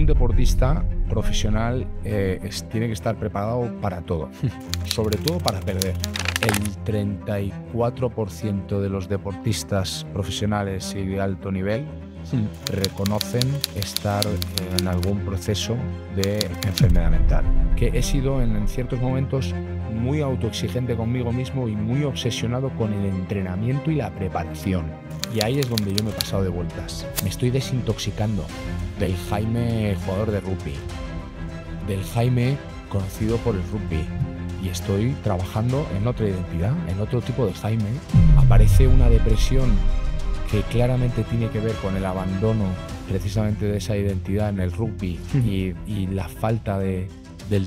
deportista profesional tiene que estar preparado para todo, sobre todo para perder. El 34% de los deportistas profesionales y de alto nivel reconocen estar en algún proceso de enfermedad mental. Que he sido en ciertos momentos muy autoexigente conmigo mismo y muy obsesionado con el entrenamiento y la preparación. Y ahí es donde yo me he pasado de vueltas. Me estoy desintoxicando del Jaime jugador de rugby, del Jaime conocido por el rugby. Y estoy trabajando en otra identidad, en otro tipo de Jaime. Aparece una depresión que claramente tiene que ver con el abandono precisamente de esa identidad en el rugby y la falta del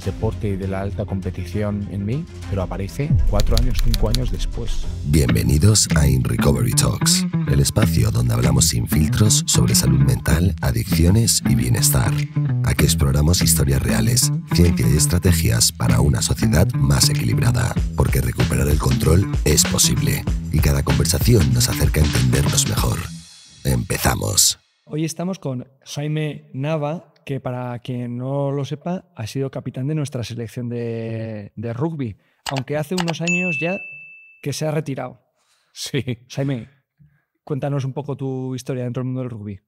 deporte y de la alta competición en mí, pero aparece 4 años, 5 años después. Bienvenidos a In Recovery Talks, el espacio donde hablamos sin filtros sobre salud mental, adicciones y bienestar. Aquí exploramos historias reales, ciencia y estrategias para una sociedad más equilibrada, porque recuperar el control es posible y cada conversación nos acerca a entendernos mejor. ¡Empezamos! Hoy estamos con Jaime Nava, que para quien no lo sepa, ha sido capitán de nuestra selección de rugby, aunque hace unos años ya que se ha retirado. Sí. Jaime, cuéntanos un poco tu historia dentro del mundo del rugby.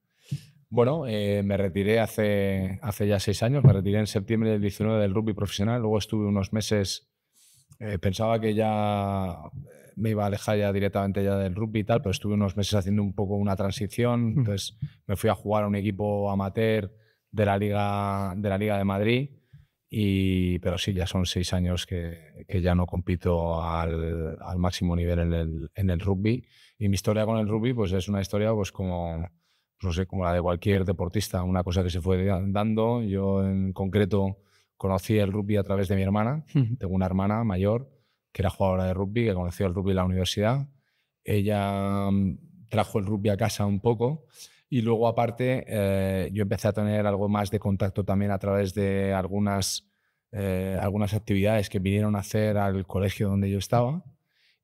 Bueno, me retiré hace ya 6 años, me retiré en septiembre del 19 del rugby profesional, luego estuve unos meses, pensaba que ya me iba a alejar ya directamente ya del rugby y tal, pero estuve unos meses haciendo un poco una transición, entonces me fui a jugar a un equipo amateur de la Liga de Madrid, pero sí, ya son 6 años que ya no compito al máximo nivel en el rugby, y mi historia con el rugby pues es una historia pues como la de cualquier deportista, una cosa que se fue dando. Yo en concreto conocí el rugby a través de mi hermana. Tengo una hermana mayor que era jugadora de rugby, que conoció el rugby en la universidad. Ella trajo el rugby a casa un poco y luego aparte yo empecé a tener algo más de contacto también a través de algunas actividades que vinieron a hacer al colegio donde yo estaba.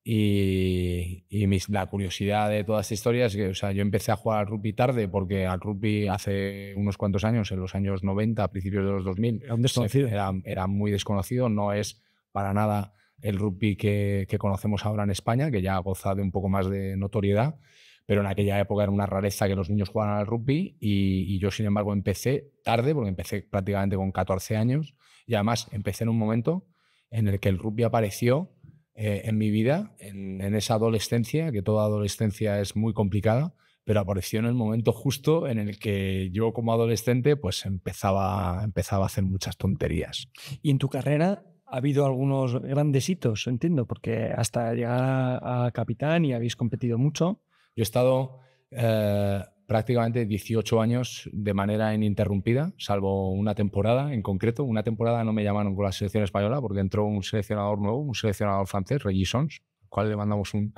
Y la curiosidad de toda esta historia es que, o sea, yo empecé a jugar al rugby tarde porque al rugby hace unos cuantos años, en los años 90, a principios de los 2000, Era un desconocido. Era muy desconocido, no es para nada el rugby que conocemos ahora en España, que ya goza de un poco más de notoriedad, pero en aquella época era una rareza que los niños jugaran al rugby y yo, sin embargo, empecé tarde porque empecé prácticamente con 14 años y además empecé en un momento en el que el rugby apareció en mi vida, en esa adolescencia, que toda adolescencia es muy complicada, pero apareció en el momento justo en el que yo como adolescente pues empezaba a hacer muchas tonterías. Y en tu carrera ha habido algunos grandes hitos, entiendo, porque hasta llegar a capitán y habéis competido mucho. Yo he estado prácticamente 18 años de manera ininterrumpida, salvo una temporada en concreto. Una temporada no me llamaron con la selección española porque entró un seleccionador nuevo, un seleccionador francés, Regis Sons, al cual le mandamos un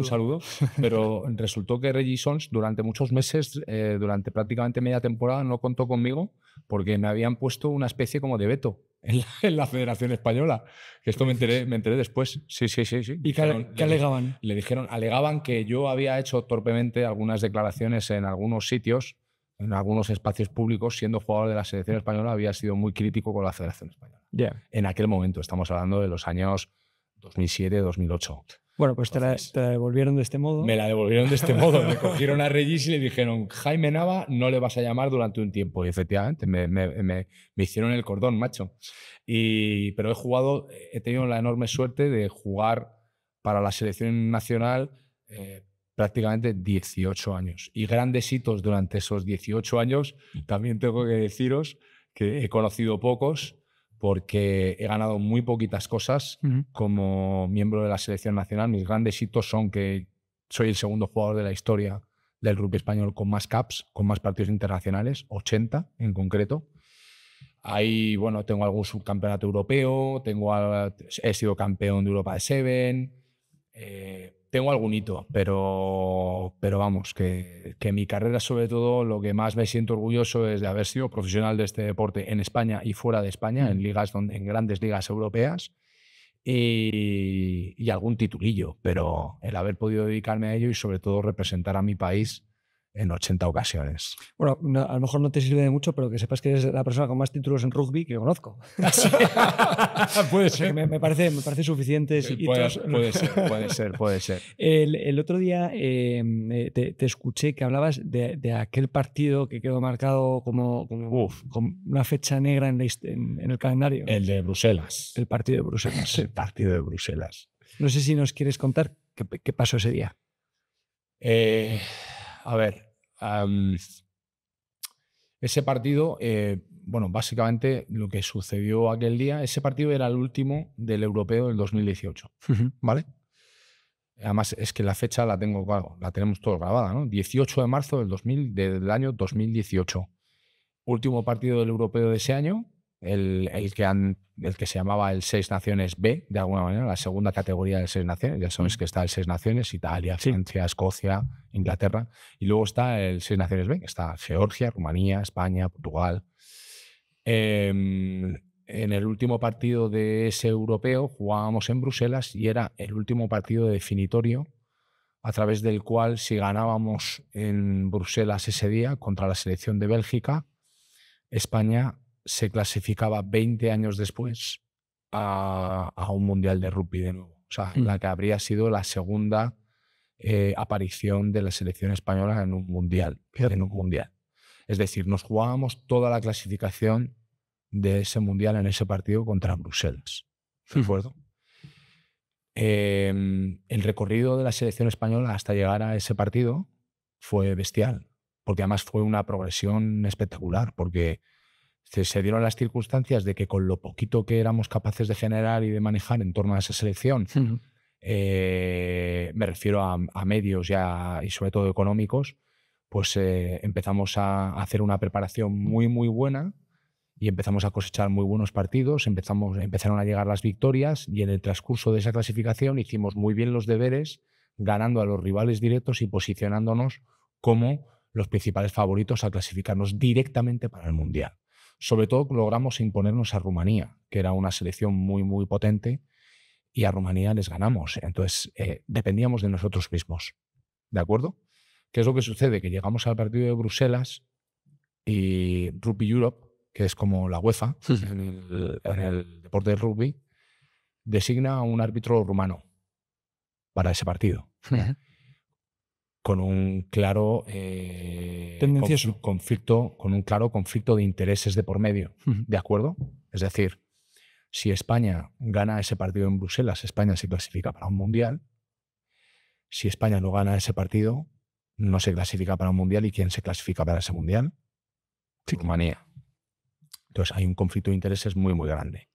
saludo. Pero resultó que Regis Sons durante muchos meses, durante prácticamente media temporada, no contó conmigo porque me habían puesto una especie como de veto en la Federación Española. Que esto me enteré después. Sí. ¿Y qué alegaban? Alegaban que yo había hecho torpemente algunas declaraciones en algunos sitios, en algunos espacios públicos, siendo jugador de la selección española, había sido muy crítico con la Federación Española. Yeah. En aquel momento, estamos hablando de los años 2007-2008. Bueno, pues te la devolvieron de este modo. Me la devolvieron de este modo. Me cogieron a Regis y le dijeron: Jaime Nava, no le vas a llamar durante un tiempo. Y efectivamente, me hicieron el cordón, macho. Pero he tenido la enorme suerte de jugar para la selección nacional prácticamente 18 años. Y grandes hitos durante esos 18 años, también tengo que deciros que he conocido pocos, porque he ganado muy poquitas cosas como miembro de la selección nacional. Mis grandes hitos son que soy el segundo jugador de la historia del rugby español con más caps, con más partidos internacionales, 80 en concreto. Ahí, bueno, tengo algún subcampeonato europeo, he sido campeón de Europa de Seven, tengo algún hito, pero vamos, que mi carrera, sobre todo, lo que más me siento orgulloso es de haber sido profesional de este deporte en España y fuera de España, en grandes ligas europeas, y algún titulillo, pero el haber podido dedicarme a ello y sobre todo representar a mi país en 80 ocasiones. Bueno, a lo mejor no te sirve de mucho, pero que sepas que eres la persona con más títulos en rugby que conozco. Puede O sea, que me parece suficientes hitos. Puede ser. El otro día te escuché que hablabas de aquel partido que quedó marcado como una fecha negra en el calendario. El de Bruselas. El partido de Bruselas. El partido de Bruselas. No sé si nos quieres contar qué pasó ese día. A ver, ese partido, bueno, básicamente lo que sucedió aquel día, ese partido era el último del europeo del 2018, ¿vale? Además, es que la fecha la tenemos todos grabada, ¿no? 18 de marzo del año 2018. Último partido del europeo de ese año, el que se llamaba el Seis Naciones B, de alguna manera, la segunda categoría del Seis Naciones. Ya sabéis que está el Seis Naciones, Italia, Francia, Escocia, Inglaterra. Y luego está el Seis Naciones B, que está Georgia, Rumanía, España, Portugal. En el último partido de ese europeo jugábamos en Bruselas y era el último partido definitorio a través del cual, si ganábamos en Bruselas ese día contra la selección de Bélgica, España se clasificaba 20 años después a un mundial de rugby de nuevo. O sea, la que habría sido la segunda aparición de la selección española en un mundial. Es decir, nos jugábamos toda la clasificación de ese mundial en ese partido contra Bruselas. ¿De acuerdo? El recorrido de la selección española hasta llegar a ese partido fue bestial, porque además fue una progresión espectacular, porque se dieron las circunstancias de que con lo poquito que éramos capaces de generar y de manejar en torno a esa selección, me refiero a medios y sobre todo económicos, pues empezamos a hacer una preparación muy, muy buena y empezamos a cosechar muy buenos partidos, empezaron a llegar las victorias y en el transcurso de esa clasificación hicimos muy bien los deberes, ganando a los rivales directos y posicionándonos como los principales favoritos a clasificarnos directamente para el Mundial. Sobre todo logramos imponernos a Rumanía, que era una selección muy, muy potente, y a Rumanía les ganamos. Entonces, dependíamos de nosotros mismos. ¿De acuerdo? ¿Qué es lo que sucede? Que llegamos al partido de Bruselas y Rugby Europe, que es como la UEFA en el deporte de rugby, designa a un árbitro rumano para ese partido. Con un claro conflicto de intereses de por medio, ¿de acuerdo? Es decir, si España gana ese partido en Bruselas, España se clasifica para un mundial. Si España no gana ese partido, no se clasifica para un mundial. ¿Y quién se clasifica para ese mundial? Rumanía. Entonces hay un conflicto de intereses muy, muy grande.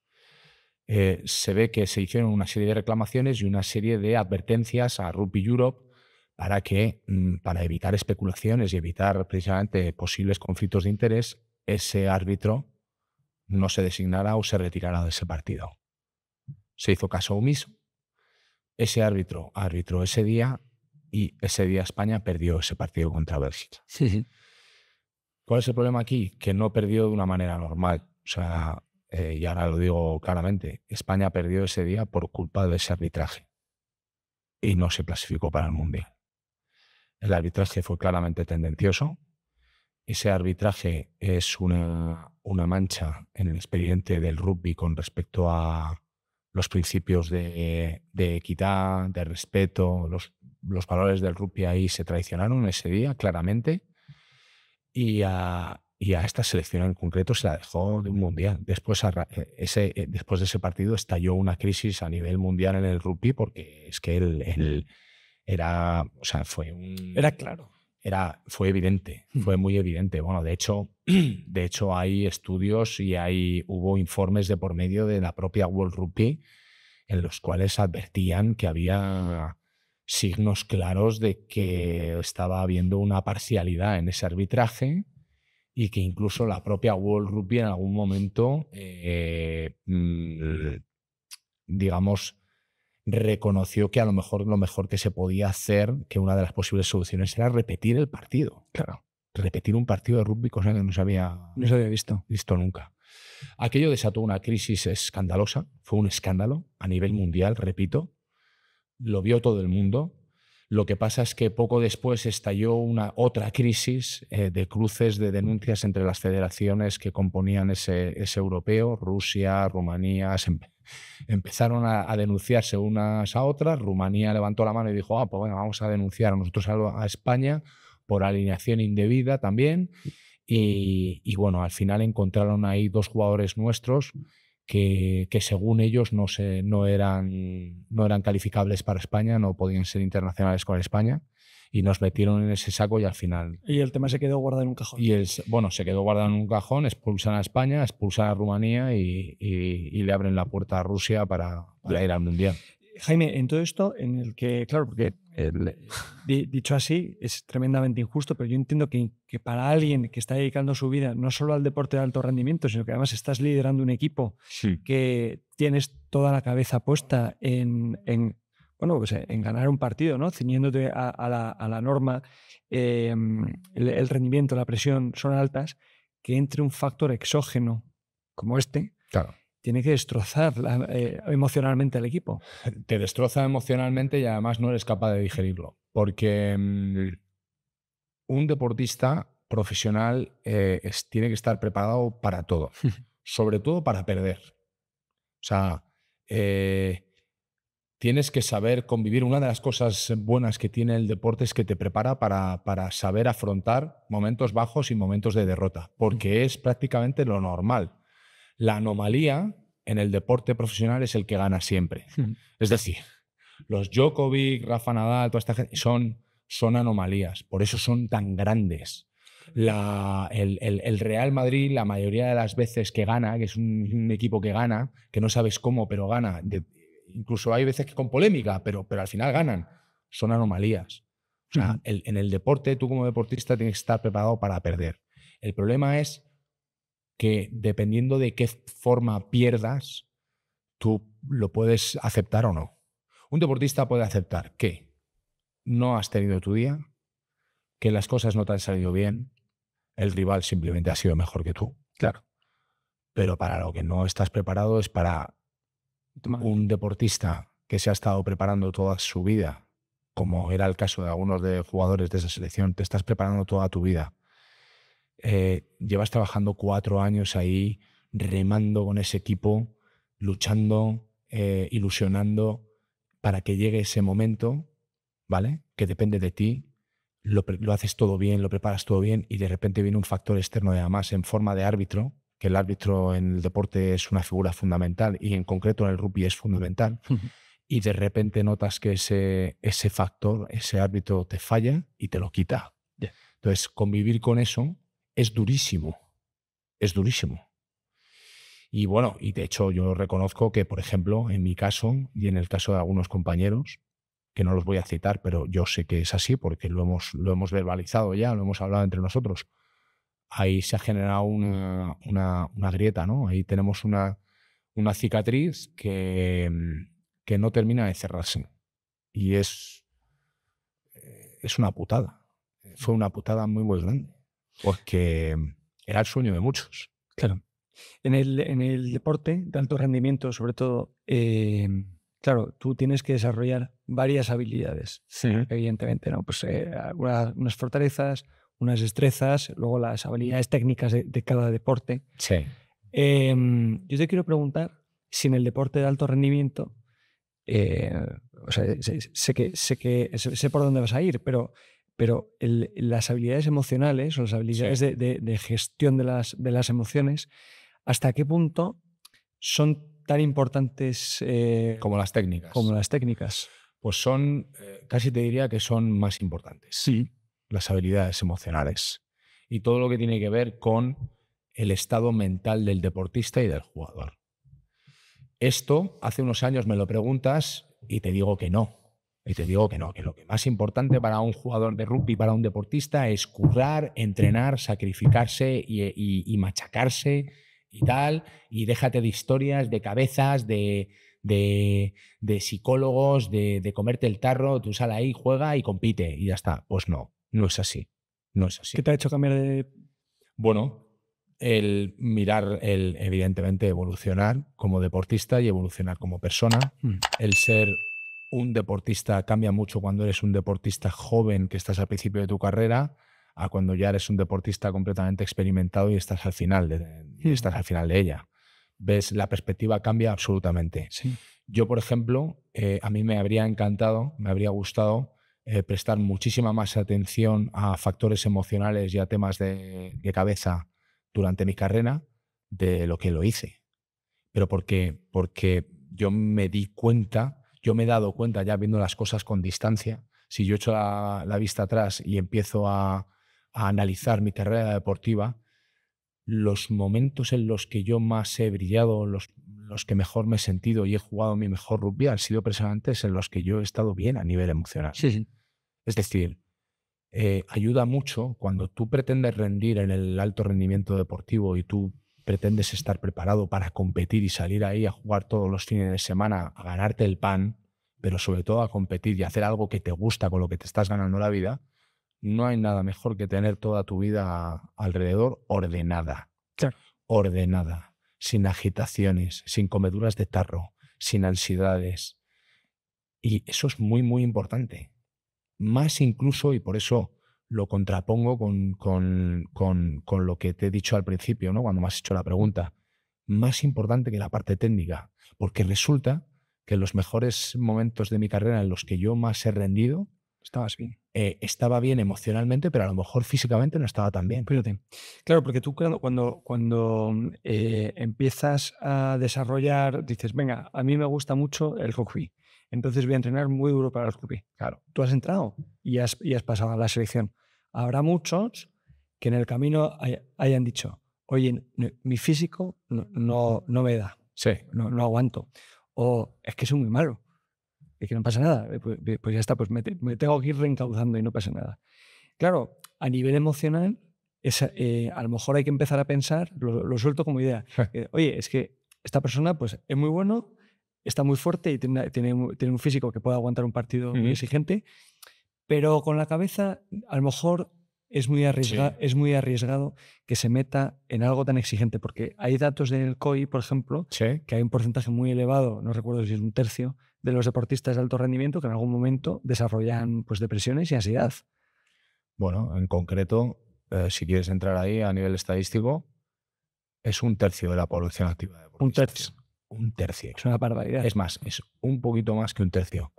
Se ve que se hicieron una serie de reclamaciones y una serie de advertencias a Rugby Europe para evitar especulaciones y evitar precisamente posibles conflictos de interés, ese árbitro no se designara o se retirara de ese partido. Se hizo caso omiso. Ese árbitro arbitró ese día y ese día España perdió ese partido contra Bélgica. Sí. ¿Cuál es el problema aquí? Que no perdió de una manera normal. O sea, y ahora lo digo claramente, España perdió ese día por culpa de ese arbitraje y no se clasificó para el Mundial. El arbitraje fue claramente tendencioso. Ese arbitraje es una mancha en el expediente del rugby con respecto a los principios de equidad, de respeto. Los valores del rugby ahí se traicionaron ese día, claramente. Y a esta selección en concreto se la dejó de un mundial. Después de ese partido estalló una crisis a nivel mundial en el rugby, porque es que él era, o sea, era claro. Fue evidente, fue muy evidente. Bueno, de hecho hay estudios y hubo informes de por medio de la propia World Rugby en los cuales advertían que había signos claros de que estaba habiendo una parcialidad en ese arbitraje y que incluso la propia World Rugby en algún momento, digamos, reconoció que a lo mejor que se podía hacer, que una de las posibles soluciones era repetir el partido. Claro. Repetir un partido de rugby, cosa que no se había visto nunca. Aquello desató una crisis escandalosa, fue un escándalo a nivel mundial, repito. Lo vio todo el mundo. Lo que pasa es que poco después estalló otra crisis de cruces de denuncias entre las federaciones que componían ese europeo, Rusia, Rumanía. Empezaron a denunciarse unas a otras. Rumanía levantó la mano y dijo, pues bueno, vamos a denunciar nosotros a España por alineación indebida también. Y bueno, al final encontraron ahí 2 jugadores nuestros que según ellos no eran calificables para España, no podían ser internacionales con España, y nos metieron en ese saco y al final... Y el tema se quedó guardado en un cajón. Se quedó guardado en un cajón, expulsan a España, expulsan a Rumanía y le abren la puerta a Rusia para ir al Mundial. Jaime, en todo esto, en el que, claro, porque dicho así es tremendamente injusto, pero yo entiendo que para alguien que está dedicando su vida no solo al deporte de alto rendimiento, sino que además estás liderando un equipo que tienes toda la cabeza puesta en ganar un partido, ¿no? Ciñéndote a la norma, el rendimiento, la presión son altas, que entre un factor exógeno como este, claro, tiene que destrozar emocionalmente al equipo. Te destroza emocionalmente y además no eres capaz de digerirlo. Porque un deportista profesional tiene que estar preparado para todo. Sobre todo para perder. O sea, tienes que saber convivir. Una de las cosas buenas que tiene el deporte es que te prepara para saber afrontar momentos bajos y momentos de derrota. Porque es prácticamente lo normal. La anomalía en el deporte profesional es el que gana siempre. Es decir, los Djokovic, Rafa Nadal, toda esta gente son anomalías. Por eso son tan grandes. El Real Madrid, la mayoría de las veces que gana, que es un equipo que gana, que no sabes cómo, pero gana. Incluso hay veces que con polémica, pero al final ganan. Son anomalías. O sea, en el deporte, tú como deportista tienes que estar preparado para perder. El problema es que dependiendo de qué forma pierdas, tú lo puedes aceptar o no. Un deportista puede aceptar que no has tenido tu día, que las cosas no te han salido bien, el rival simplemente ha sido mejor que tú. Claro. Pero para lo que no estás preparado es para un deportista que se ha estado preparando toda su vida, como era el caso de algunos de jugadores de esa selección. Te estás preparando toda tu vida. Llevas trabajando 4 años ahí, remando con ese equipo, luchando, ilusionando para que llegue ese momento, ¿vale? Que depende de ti, lo haces todo bien, lo preparas todo bien y de repente viene un factor externo además en forma de árbitro, que el árbitro en el deporte es una figura fundamental y en concreto en el rugby es fundamental, y de repente notas que ese factor, ese árbitro te falla y te lo quita. Yeah. Entonces, convivir con eso es durísimo. Es durísimo. Y bueno, y de hecho yo reconozco que, por ejemplo, en mi caso y en el caso de algunos compañeros, que no los voy a citar, pero yo sé que es así porque lo hemos verbalizado ya, lo hemos hablado entre nosotros. Ahí se ha generado una grieta, ¿no? Ahí tenemos una cicatriz que no termina de cerrarse. Y es una putada. Fue una putada muy, muy grande. Porque era el sueño de muchos. Claro. En el deporte de alto rendimiento, sobre todo, claro, tú tienes que desarrollar varias habilidades, evidentemente, ¿no? Pues unas fortalezas, unas destrezas, luego las habilidades técnicas de cada deporte. Sí. Yo te quiero preguntar si en el deporte de alto rendimiento, o sea, sé por dónde vas a ir, pero las habilidades emocionales o las habilidades de gestión de las emociones, ¿hasta qué punto son tan importantes como las técnicas? Como las técnicas. Pues son, casi te diría que son más importantes. Sí. Las habilidades emocionales. Y todo lo que tiene que ver con el estado mental del deportista y del jugador. Esto, hace unos años me lo preguntas y te digo que no. Y te digo que no, que lo que más importante para un jugador de rugby, para un deportista, es currar, entrenar, sacrificarse y machacarse y tal. Y déjate de historias, de cabezas, de psicólogos, de comerte el tarro. Tú sal ahí, juega y compite y ya está. Pues no, no es así. No es así. ¿Qué te ha hecho cambiar de...? Bueno, el mirar, evidentemente evolucionar como deportista y evolucionar como persona, el ser un deportista cambia mucho cuando eres un deportista joven que estás al principio de tu carrera a cuando ya eres un deportista completamente experimentado y estás al final de ella. ¿Ves? La perspectiva cambia absolutamente. Sí. Yo, por ejemplo, a mí me habría encantado, me habría gustado prestar muchísima más atención a factores emocionales y a temas de cabeza durante mi carrera de lo que lo hice. Pero porque yo me di cuenta, yo me he dado cuenta ya viendo las cosas con distancia. Si yo echo la vista atrás y empiezo a analizar mi carrera deportiva, los momentos en los que yo más he brillado, los que mejor me he sentido y he jugado mi mejor rugby han sido precisamente en los que yo he estado bien a nivel emocional. Sí, sí. Es decir, ayuda mucho cuando tú pretendes rendir en el alto rendimiento deportivo y tú pretendes estar preparado para competir y salir ahí a jugar todos los fines de semana, a ganarte el pan, pero sobre todo a competir y hacer algo que te gusta, con lo que te estás ganando la vida. No hay nada mejor que tener toda tu vida alrededor ordenada. Claro. Ordenada, sin agitaciones, sin comeduras de tarro, sin ansiedades. Y eso es muy, muy importante. Más incluso, y por eso lo contrapongo con lo que te he dicho al principio, ¿no? Cuando me has hecho la pregunta, más importante que la parte técnica, porque resulta que en los mejores momentos de mi carrera en los que yo más he rendido, Estabas bien. Estaba bien emocionalmente, pero a lo mejor físicamente no estaba tan bien. Fíjate. Claro, porque tú cuando empiezas a desarrollar, dices, venga, a mí me gusta mucho el rugby, entonces voy a entrenar muy duro para el rugby. Claro. Tú has entrado y has pasado a la selección. Habrá muchos que en el camino hayan dicho, oye, mi físico no me da, Sí. no aguanto, o es que soy muy malo. Es que no pasa nada, pues ya está, pues me tengo que ir reencauzando y no pasa nada. Claro, a nivel emocional, a lo mejor hay que empezar a pensar, lo suelto como idea, oye, es que esta persona pues, es muy bueno, está muy fuerte y tiene un físico que puede aguantar un partido muy exigente, pero con la cabeza a lo mejor es muy arriesgado que se meta en algo tan exigente, porque hay datos del COI, por ejemplo, que hay un porcentaje muy elevado, no recuerdo si es 1/3, de los deportistas de alto rendimiento que en algún momento desarrollan pues, depresiones y ansiedad. Bueno, en concreto, si quieres entrar ahí a nivel estadístico, es 1/3 de la población activa de deportistas. 1/3. 1/3. Es una barbaridad. Es más, es un poquito más que 1/3.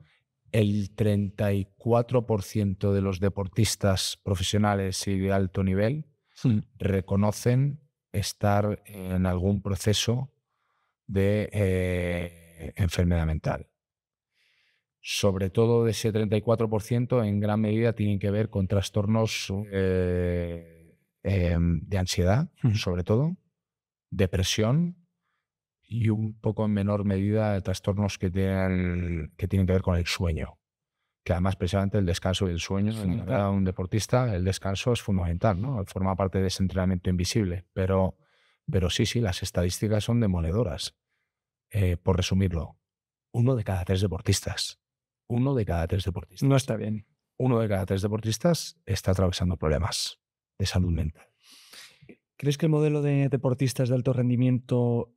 El 34% de los deportistas profesionales y de alto nivel reconocen estar en algún proceso de enfermedad mental. Sobre todo de ese 34%, en gran medida tienen que ver con trastornos de ansiedad, sobre todo, depresión y un poco en menor medida de trastornos que tienen que ver con el sueño. Que además precisamente el descanso y el sueño, para un deportista, el descanso es fundamental, ¿no? Forma parte de ese entrenamiento invisible. Pero sí, las estadísticas son demoledoras. Por resumirlo, 1 de cada 3 deportistas. 1 de cada 3 deportistas. No está bien. 1 de cada 3 deportistas está atravesando problemas de salud mental. ¿Crees que el modelo de deportistas de alto rendimiento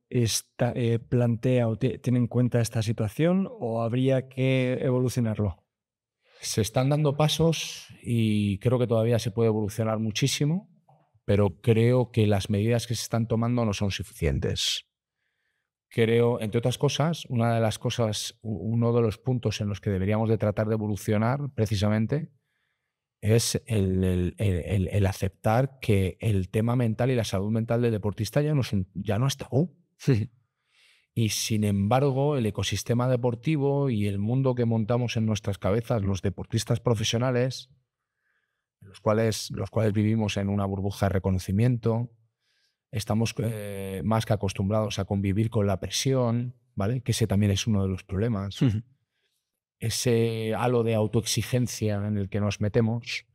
plantea o tiene en cuenta esta situación o habría que evolucionarlo? Se están dando pasos y creo que todavía se puede evolucionar muchísimo, pero creo que las medidas que se están tomando no son suficientes. Creo, entre otras cosas, uno de los puntos en los que deberíamos de tratar de evolucionar precisamente es el aceptar que el tema mental y la salud mental del deportista ya no es tabú. Sí. Y sin embargo, el ecosistema deportivo y el mundo que montamos en nuestras cabezas, los deportistas profesionales, los cuales vivimos en una burbuja de reconocimiento, estamos más que acostumbrados a convivir con la presión, ¿vale? Que ese también es uno de los problemas. Ese halo de autoexigencia en el que nos metemos,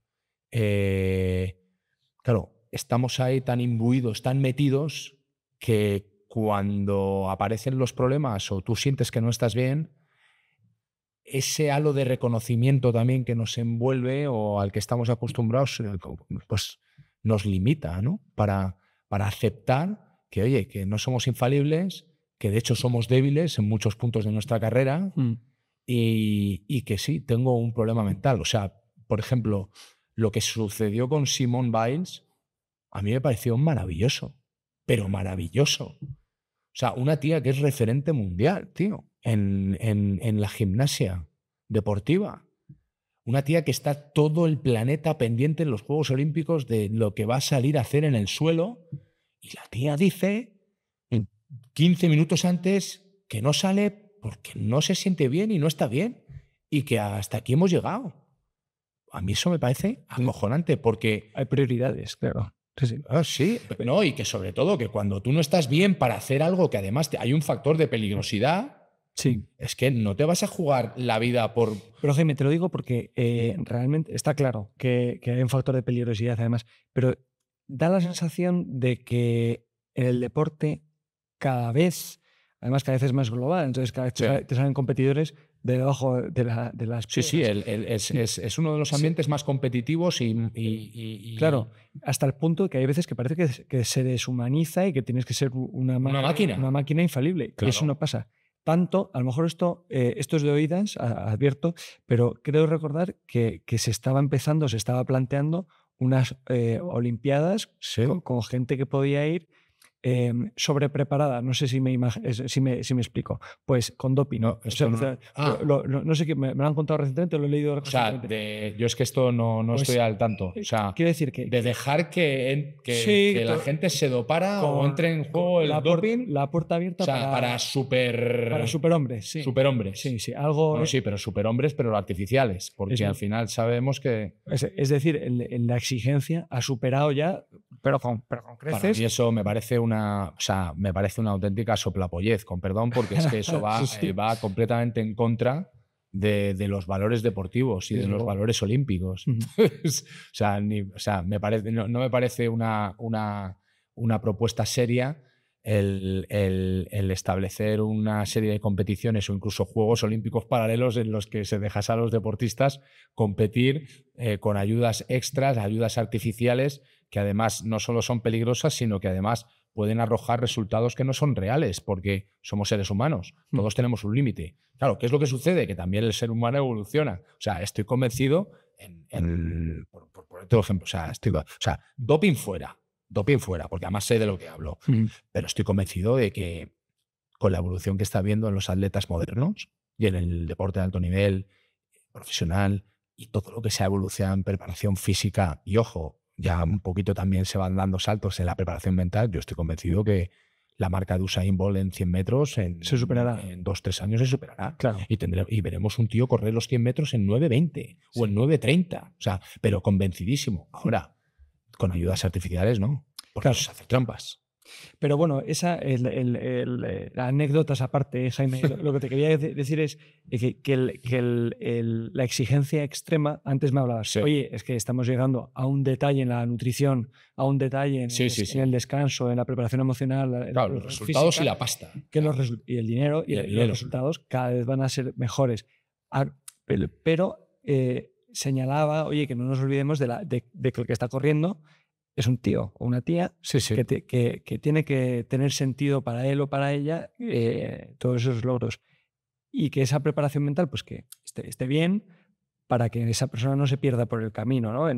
claro, estamos ahí tan imbuidos, tan metidos, que cuando aparecen los problemas o tú sientes que no estás bien, ese halo de reconocimiento también que nos envuelve o al que estamos acostumbrados, pues nos limita, ¿no? Para aceptar que, oye, que no somos infalibles, que de hecho somos débiles en muchos puntos de nuestra carrera y que sí, tengo un problema mental. O sea, por ejemplo, lo que sucedió con Simone Biles a mí me pareció maravilloso, pero maravilloso. O sea, una tía que es referente mundial, tío, en la gimnasia deportiva. Una tía que está todo el planeta pendiente en los Juegos Olímpicos de lo que va a salir a hacer en el suelo. Y la tía dice 15 minutos antes que no sale porque no se siente bien y no está bien. Y que hasta aquí hemos llegado. A mí eso me parece acojonante porque... Hay prioridades, claro. Sí. No, y que sobre todo que cuando tú no estás bien para hacer algo que además hay un factor de peligrosidad... Sí. Es que no te vas a jugar la vida por... Pero Jaime, te lo digo porque realmente está claro que hay un factor de peligrosidad además, pero da la sensación de que en el deporte cada vez es más global, entonces cada vez te salen competidores de debajo de las piedras. Sí, es uno de los ambientes más competitivos y... Claro, hasta el punto que hay veces que parece que se deshumaniza y que tienes que ser una máquina infalible. Claro. Y eso no pasa. Tanto, a lo mejor esto es de oídas, advierto, pero creo recordar que se estaba planteando unas Olimpiadas con gente que podía ir sobrepreparada. No sé si me explico. Pues con doping. No, no sé qué, me lo han contado recientemente, lo he leído recientemente. O sea, yo es que esto no pues, estoy al tanto. O sea, quiero decir que... De dejar que la gente se dopara o entre en juego el doping. La puerta abierta, o sea, para superhombres. Sí. Superhombres. Sí, algo... Bueno, sí, pero superhombres, pero artificiales. Porque al final sabemos que... Es decir, en la exigencia ha superado ya, pero con creces. Y eso me parece una auténtica soplapollez, con perdón, porque es que eso va completamente en contra de los valores deportivos y de los valores olímpicos. No me parece una propuesta seria el establecer una serie de competiciones o incluso Juegos Olímpicos paralelos en los que se dejase a los deportistas competir con ayudas extras, ayudas artificiales, que además no solo son peligrosas, sino que además pueden arrojar resultados que no son reales, porque somos seres humanos, todos tenemos un límite. Claro, ¿qué es lo que sucede? Que también el ser humano evoluciona. O sea, estoy convencido, por otro ejemplo, doping fuera, porque además sé de lo que hablo, pero estoy convencido de que con la evolución que está habiendo en los atletas modernos y en el deporte de alto nivel, profesional, y todo lo que se ha evolucionado en preparación física, y ojo, ya un poquito también se van dando saltos en la preparación mental, yo estoy convencido que la marca de Usain Bolt en 100 metros se superará. En 2-3 años se superará. Claro. Y veremos un tío correr los 100 metros en 9:20 o en 9:30. O sea, pero convencidísimo. Ahora, con ayudas artificiales, ¿no? Porque eso es hacer trampas. Pero bueno, esa la anécdotas aparte, Jaime, lo que te quería decir es que la exigencia extrema, antes me hablabas, oye, es que estamos llegando a un detalle en la nutrición, a un detalle en el descanso, en la preparación emocional, claro, los resultados física, y la pasta. Y el dinero y los resultados cada vez van a ser mejores. Pero señalaba, oye, que no nos olvidemos de que el que está corriendo es un tío o una tía que tiene que tener sentido para él o para ella todos esos logros, y que esa preparación mental pues que esté bien para que esa persona no se pierda por el camino, ¿no?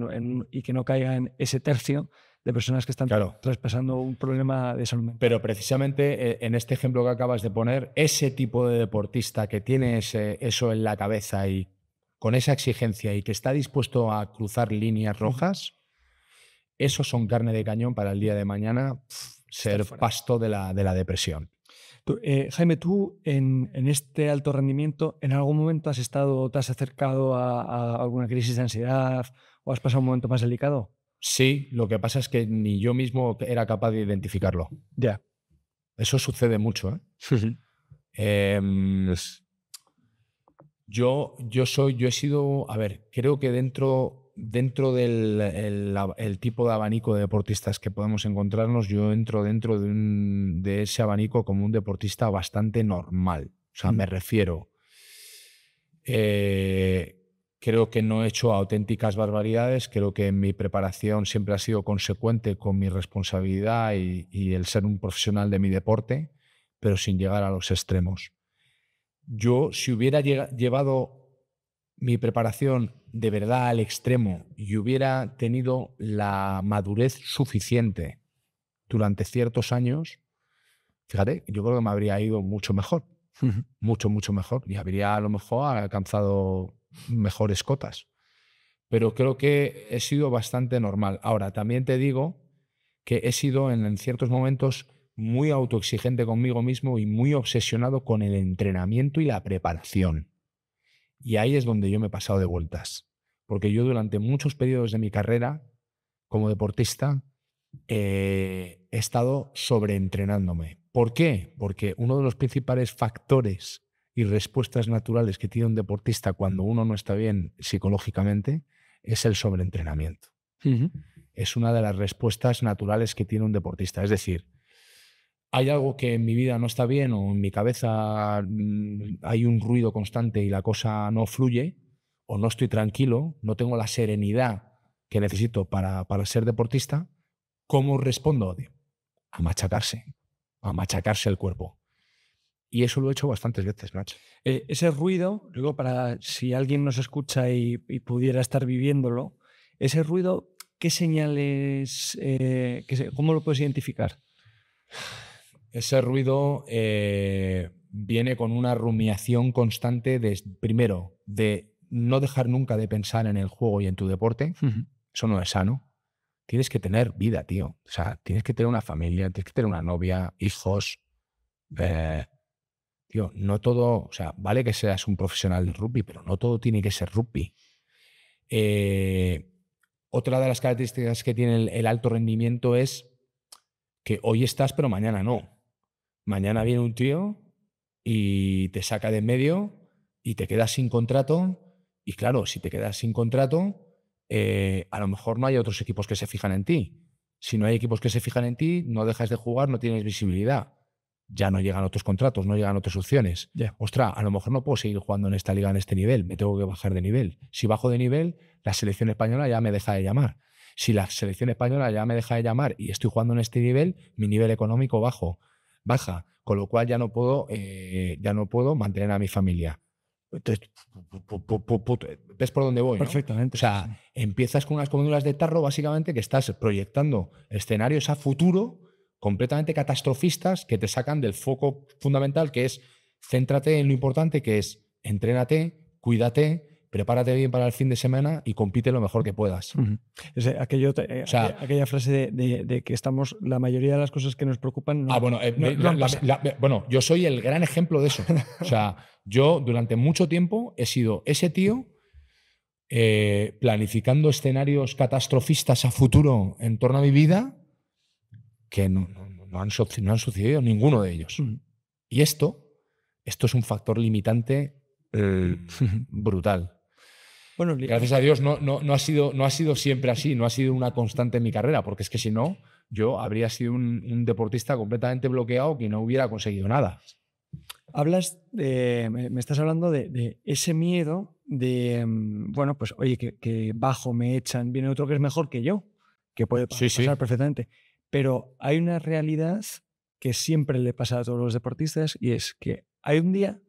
Y que no caiga en ese tercio de personas que están traspasando un problema de salud mental. Pero precisamente en este ejemplo que acabas de poner, ese tipo de deportista que tiene eso en la cabeza y con esa exigencia y que está dispuesto a cruzar líneas rojas, esos son carne de cañón para el día de mañana ser pasto de la depresión. Jaime, tú en este alto rendimiento, ¿en algún momento te has acercado a alguna crisis de ansiedad o has pasado un momento más delicado? Sí, lo que pasa es que ni yo mismo era capaz de identificarlo. Ya. Eso sucede mucho, ¿eh? Yo he sido, creo que dentro del tipo de abanico de deportistas que podemos encontrarnos, yo entro dentro de ese abanico como un deportista bastante normal. O sea, me refiero, creo que no he hecho auténticas barbaridades, creo que mi preparación siempre ha sido consecuente con mi responsabilidad y el ser un profesional de mi deporte, pero sin llegar a los extremos. yo si hubiera llevado mi preparación de verdad al extremo y hubiera tenido la madurez suficiente durante ciertos años, fíjate, yo creo que me habría ido mucho mejor. Mucho, mucho mejor. Y habría a lo mejor alcanzado mejores cotas. Pero creo que he sido bastante normal. Ahora, también te digo que he sido en ciertos momentos muy autoexigente conmigo mismo y muy obsesionado con el entrenamiento y la preparación. Y ahí es donde yo me he pasado de vueltas. Porque yo durante muchos periodos de mi carrera como deportista he estado sobreentrenándome. ¿Por qué? Porque uno de los principales factores y respuestas naturales que tiene un deportista cuando uno no está bien psicológicamente es el sobreentrenamiento. Es una de las respuestas naturales que tiene un deportista. Es decir, hay algo que en mi vida no está bien o en mi cabeza hay un ruido constante y la cosa no fluye, o no estoy tranquilo, no tengo la serenidad que necesito para ser deportista. ¿Cómo respondo? A machacarse el cuerpo. Y eso lo he hecho bastantes veces, Nacho. Ese ruido, luego para si alguien nos escucha y pudiera estar viviéndolo, ese ruido, ¿qué señales, cómo lo puedes identificar? Ese ruido viene con una rumiación constante primero, de no dejar nunca de pensar en el juego y en tu deporte. Eso no es sano. Tienes que tener vida, tío. O sea, tienes que tener una familia, tienes que tener una novia, hijos. Tío, no todo... O sea, vale que seas un profesional de rugby, pero no todo tiene que ser rugby. Otra de las características que tiene el alto rendimiento es que hoy estás, pero mañana no. Mañana viene un tío y te saca de en medio y te quedas sin contrato. Y claro, si te quedas sin contrato, a lo mejor no hay otros equipos que se fijan en ti. Si no hay equipos que se fijan en ti, no dejas de jugar, no tienes visibilidad. Ya no llegan otros contratos, no llegan otras opciones. Yeah. Ostras, a lo mejor no puedo seguir jugando en esta liga, en este nivel. Me tengo que bajar de nivel. Si bajo de nivel, la selección española ya me deja de llamar. Si la selección española ya me deja de llamar y estoy jugando en este nivel, mi nivel económico baja, con lo cual ya no puedo mantener a mi familia. Entonces, ¿ves por dónde voy? Perfectamente. ¿No? O sea, empiezas con unas comidas de tarro, básicamente, que estás proyectando escenarios a futuro completamente catastrofistas que te sacan del foco fundamental, que es céntrate en lo importante, que es entrénate, cuídate, prepárate bien para el fin de semana y compite lo mejor que puedas. Aquella frase de que estamos, la mayoría de las cosas que nos preocupan... Bueno, yo soy el gran ejemplo de eso. O sea, yo durante mucho tiempo he sido ese tío planificando escenarios catastrofistas a futuro en torno a mi vida que no han sucedido ninguno de ellos. Y esto es un factor limitante brutal. Bueno, gracias a Dios no ha sido siempre así, no ha sido una constante en mi carrera, porque es que si no, yo habría sido un deportista completamente bloqueado que no hubiera conseguido nada. Me estás hablando de ese miedo de, bueno, pues oye, que bajo, me echan, viene otro que es mejor que yo, que puede pasar perfectamente. Pero hay una realidad que siempre le pasa a todos los deportistas y es que hay un día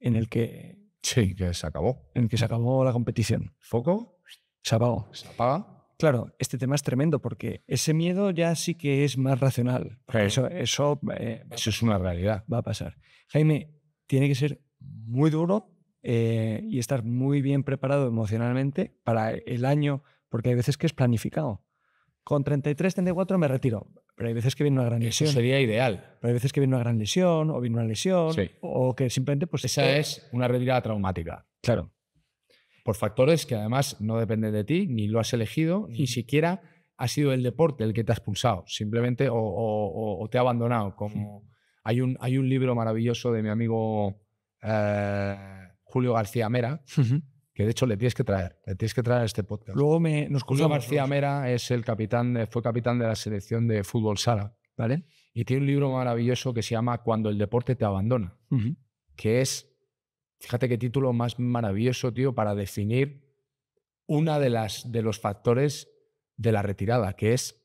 en el que... Sí, que se acabó. En el que se acabó la competición. ¿Foco? Se apagó. Se apaga. Claro, este tema es tremendo porque ese miedo ya sí que es más racional. Eso es una realidad. Va a pasar. Jaime, tiene que ser muy duro y estar muy bien preparado emocionalmente para el año, porque hay veces que es planificado. Con 33, 34 me retiro. Pero hay veces que viene una gran lesión. Eso sería ideal. Pero hay veces que viene una gran lesión, o viene una lesión, o que simplemente... pues esa es una retirada traumática. Claro. Por factores que además no dependen de ti, ni lo has elegido, ni siquiera ha sido el deporte el que te ha expulsado. Simplemente o te ha abandonado. Como hay un libro maravilloso de mi amigo Julio García Mera, que de hecho le tienes que traer a este podcast. Luego Julio García Mera es fue capitán de la selección de fútbol sala, ¿vale? Y tiene un libro maravilloso que se llama Cuando el deporte te abandona, que es, fíjate qué título más maravilloso, tío, para definir una de los factores de la retirada, que es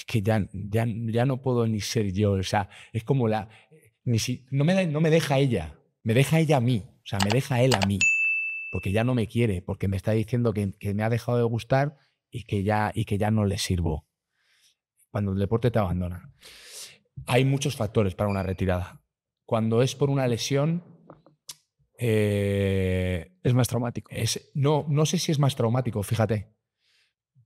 que ya no puedo ni ser yo, o sea, es como no me deja ella. Me deja ella a mí, o sea, me deja él a mí, porque ya no me quiere, porque me está diciendo que me ha dejado de gustar y que ya no le sirvo. Cuando el deporte te abandona. Hay muchos factores para una retirada. Cuando es por una lesión... es más traumático. No sé si es más traumático, fíjate.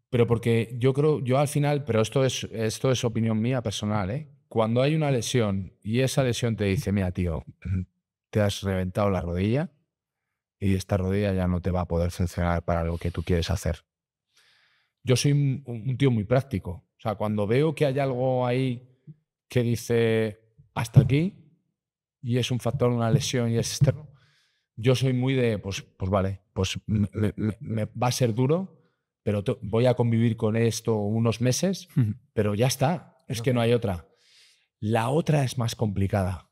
Pero porque yo al final, pero esto es opinión mía personal, ¿eh? Cuando hay una lesión y esa lesión te dice, mira, tío, te has reventado la rodilla y esta rodilla ya no te va a poder funcionar para lo que tú quieres hacer. Yo soy un tío muy práctico. O sea, cuando veo que hay algo ahí que dice hasta aquí y es un factor, una lesión y es externo, yo soy muy de, pues vale, pues me va a ser duro, pero voy a convivir con esto unos meses, pero ya está, es que no hay otra. La otra es más complicada.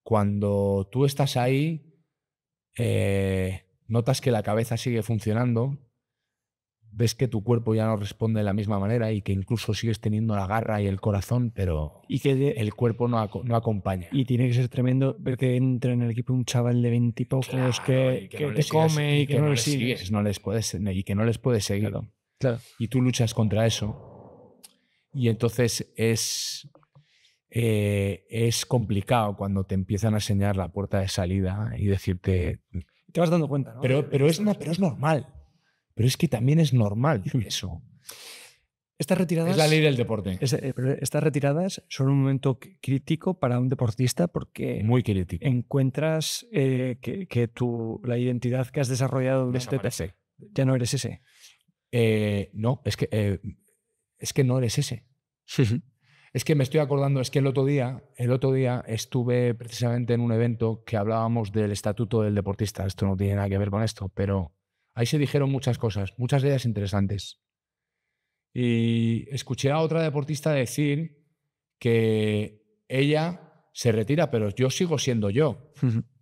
Cuando tú estás ahí, notas que la cabeza sigue funcionando, ves que tu cuerpo ya no responde de la misma manera y que incluso sigues teniendo la garra y el corazón, pero y que el cuerpo no acompaña. Y tiene que ser tremendo ver que entra en el equipo un chaval de 20 y pocos, claro, que no te come y que no le sigues. Y que no les puedes seguir. Claro. Y tú luchas contra eso. Y entonces es complicado cuando te empiezan a enseñar la puerta de salida y decirte... Te vas dando cuenta, ¿no? Pero es normal. Pero es que también es normal eso. Estas retiradas, es la ley del deporte. Pero estas retiradas son un momento crítico para un deportista porque muy crítico. Encuentras que la identidad que has desarrollado desaparece. Ya no eres ese. No, es que no eres ese. Es que me estoy acordando, es que el otro día estuve precisamente en un evento que hablábamos del estatuto del deportista. Esto no tiene nada que ver con esto, pero ahí se dijeron muchas cosas, muchas de ellas interesantes. Y escuché a otra deportista decir que ella se retira, pero yo sigo siendo yo.